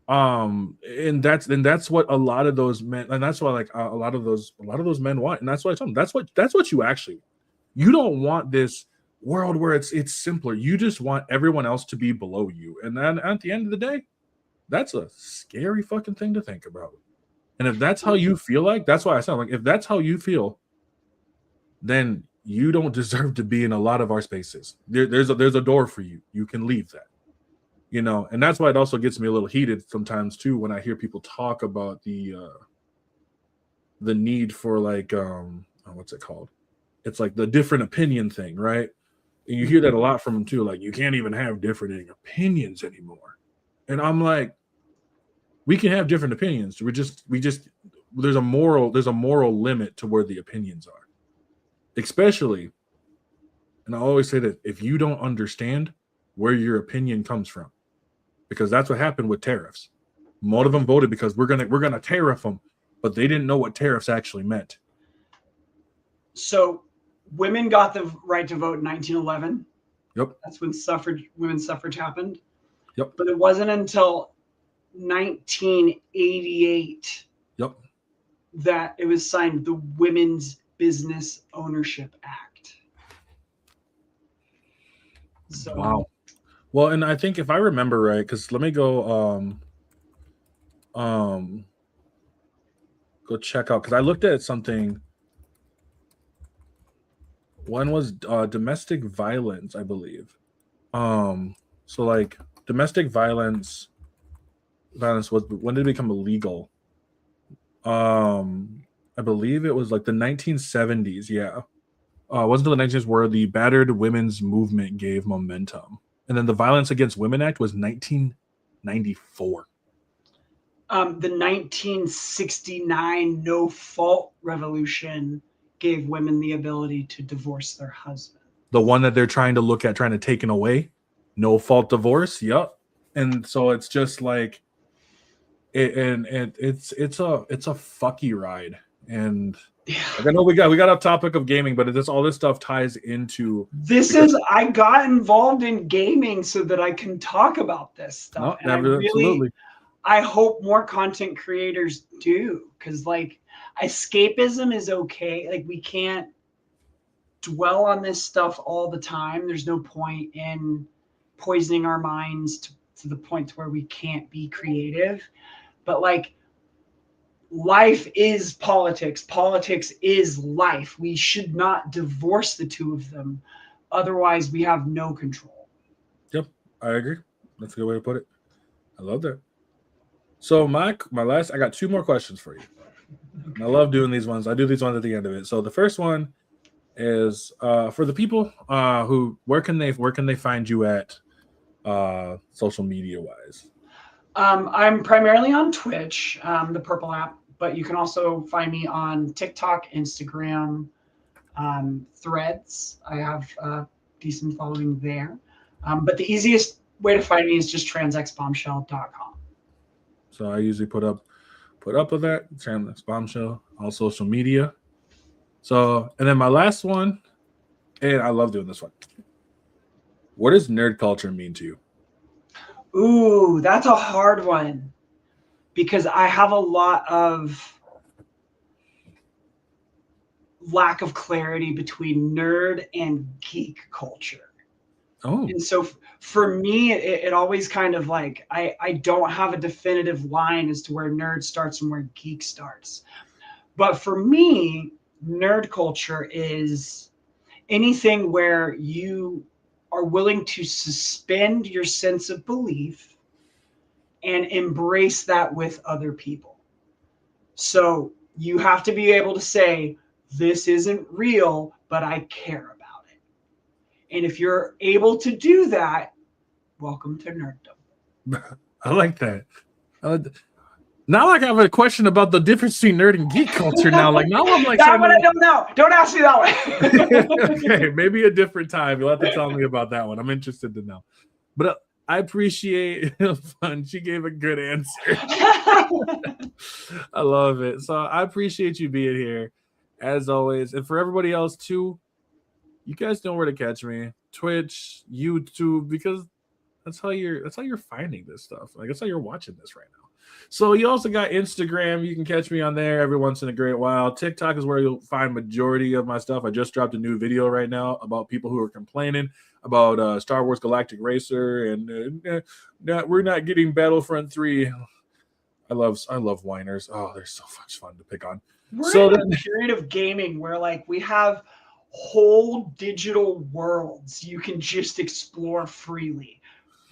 and that's what a lot of those men, and that's why like a lot of those men want, and that's why I tell them that's what you actually want. You don't want this world where it's simpler. You just want everyone else to be below you, and then at the end of the day, that's a scary fucking thing to think about. And if that's how you feel, like, that's why I sound like, if that's how you feel, then you don't deserve to be in a lot of our spaces. There's a door for you. You can leave that. You know, and that's why it also gets me a little heated sometimes too when I hear people talk about the need for like what's it called? It's like the different opinion thing, right? And you hear that a lot from them too, like you can't even have different opinions anymore. And I'm like, we can have different opinions. We just there's a moral limit to where the opinions are. Especially, and I always say that if you don't understand where your opinion comes from, because that's what happened with tariffs. Most of them voted because we're gonna tariff them, but they didn't know what tariffs actually meant. So women got the right to vote in 1911. Yep. That's when women's suffrage happened. Yep. But it wasn't until 1988 Yep. that it was signed the Women's Business Ownership Act. So, wow. Well, and I think if I remember right, because let me go go check out, because I looked at something. One was domestic violence, I believe. So like domestic violence was, when did it become illegal? I believe it was like the 1970s. Yeah. It wasn't until the 1970s where the battered women's movement gave momentum. And then the Violence Against Women Act was 1994. The 1969 no-fault revolution gave women the ability to divorce their husband. The one that they're trying to take it away. No-fault divorce. Yep. And so it's just like, it's a fucky ride. And like, I know we got off topic of gaming, but all this stuff ties into this. I got involved in gaming so that I can talk about this stuff. No, absolutely. I hope more content creators do, because like escapism is okay. Like we can't dwell on this stuff all the time. There's no point in poisoning our minds to the point where we can't be creative. But like, life is politics. Politics is life. We should not divorce the two of them. Otherwise, we have no control. Yep, I agree. That's a good way to put it. I love that. So my last, I got 2 more questions for you. And I love doing these ones. I do these ones at the end of it. So the first one is for the people who where can they find you at social media wise? I'm primarily on Twitch, the Purple app, but you can also find me on TikTok, Instagram, Threads. I have a decent following there. But the easiest way to find me is just TransxBombshell.com. So I usually put up with that TransxBombshell on social media. So and then my last one, and I love doing this one. What does nerd culture mean to you? Ooh, that's a hard one because I have a lot of lack of clarity between nerd and geek culture. Oh, And so for me, it always kind of like I don't have a definitive line as to where nerd starts and where geek starts. But for me, nerd culture is anything where you are willing to suspend your sense of belief and embrace that with other people. So you have to be able to say, this isn't real, but I care about it. And if you're able to do that, welcome to nerddom. I like that. Now I have a question about the difference between nerd and geek culture now. Like now I'm like that one I don't know. Don't ask me that one. Okay, maybe a different time. You'll have to tell me about that one. I'm interested to know. But I appreciate fun. She gave a good answer. I love it. So I appreciate you being here as always. And for everybody else too, you guys know where to catch me. Twitch, YouTube, because that's how you're finding this stuff. Like that's how you're watching this right now. So you also got Instagram. You can catch me on there every once in a great while. TikTok is where you'll find majority of my stuff. I just dropped a new video right now about people who are complaining about Star Wars Galactic Racer and we're not getting Battlefront 3. I love whiners. Oh, they're so much fun to pick on. We're in a period of gaming where like we have whole digital worlds you can just explore freely.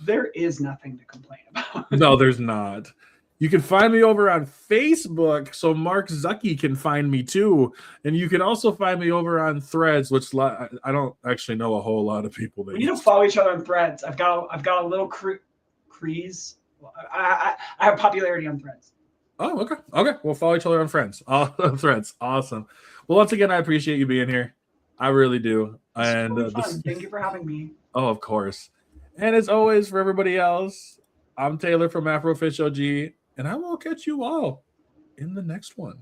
There is nothing to complain about. No, there's not. You can find me over on Facebook, so Mark Zucky can find me too, and you can also find me over on Threads, which I don't actually know a whole lot of people. We need to follow each other on Threads. I've got a little crease. I have popularity on Threads. Oh, okay. We'll follow each other on Threads. Awesome. Well, once again, I appreciate you being here. I really do. And really thank you for having me. Oh, of course. And as always, for everybody else, I'm Taylor from Afro Fish OG, and I will catch you all in the next one.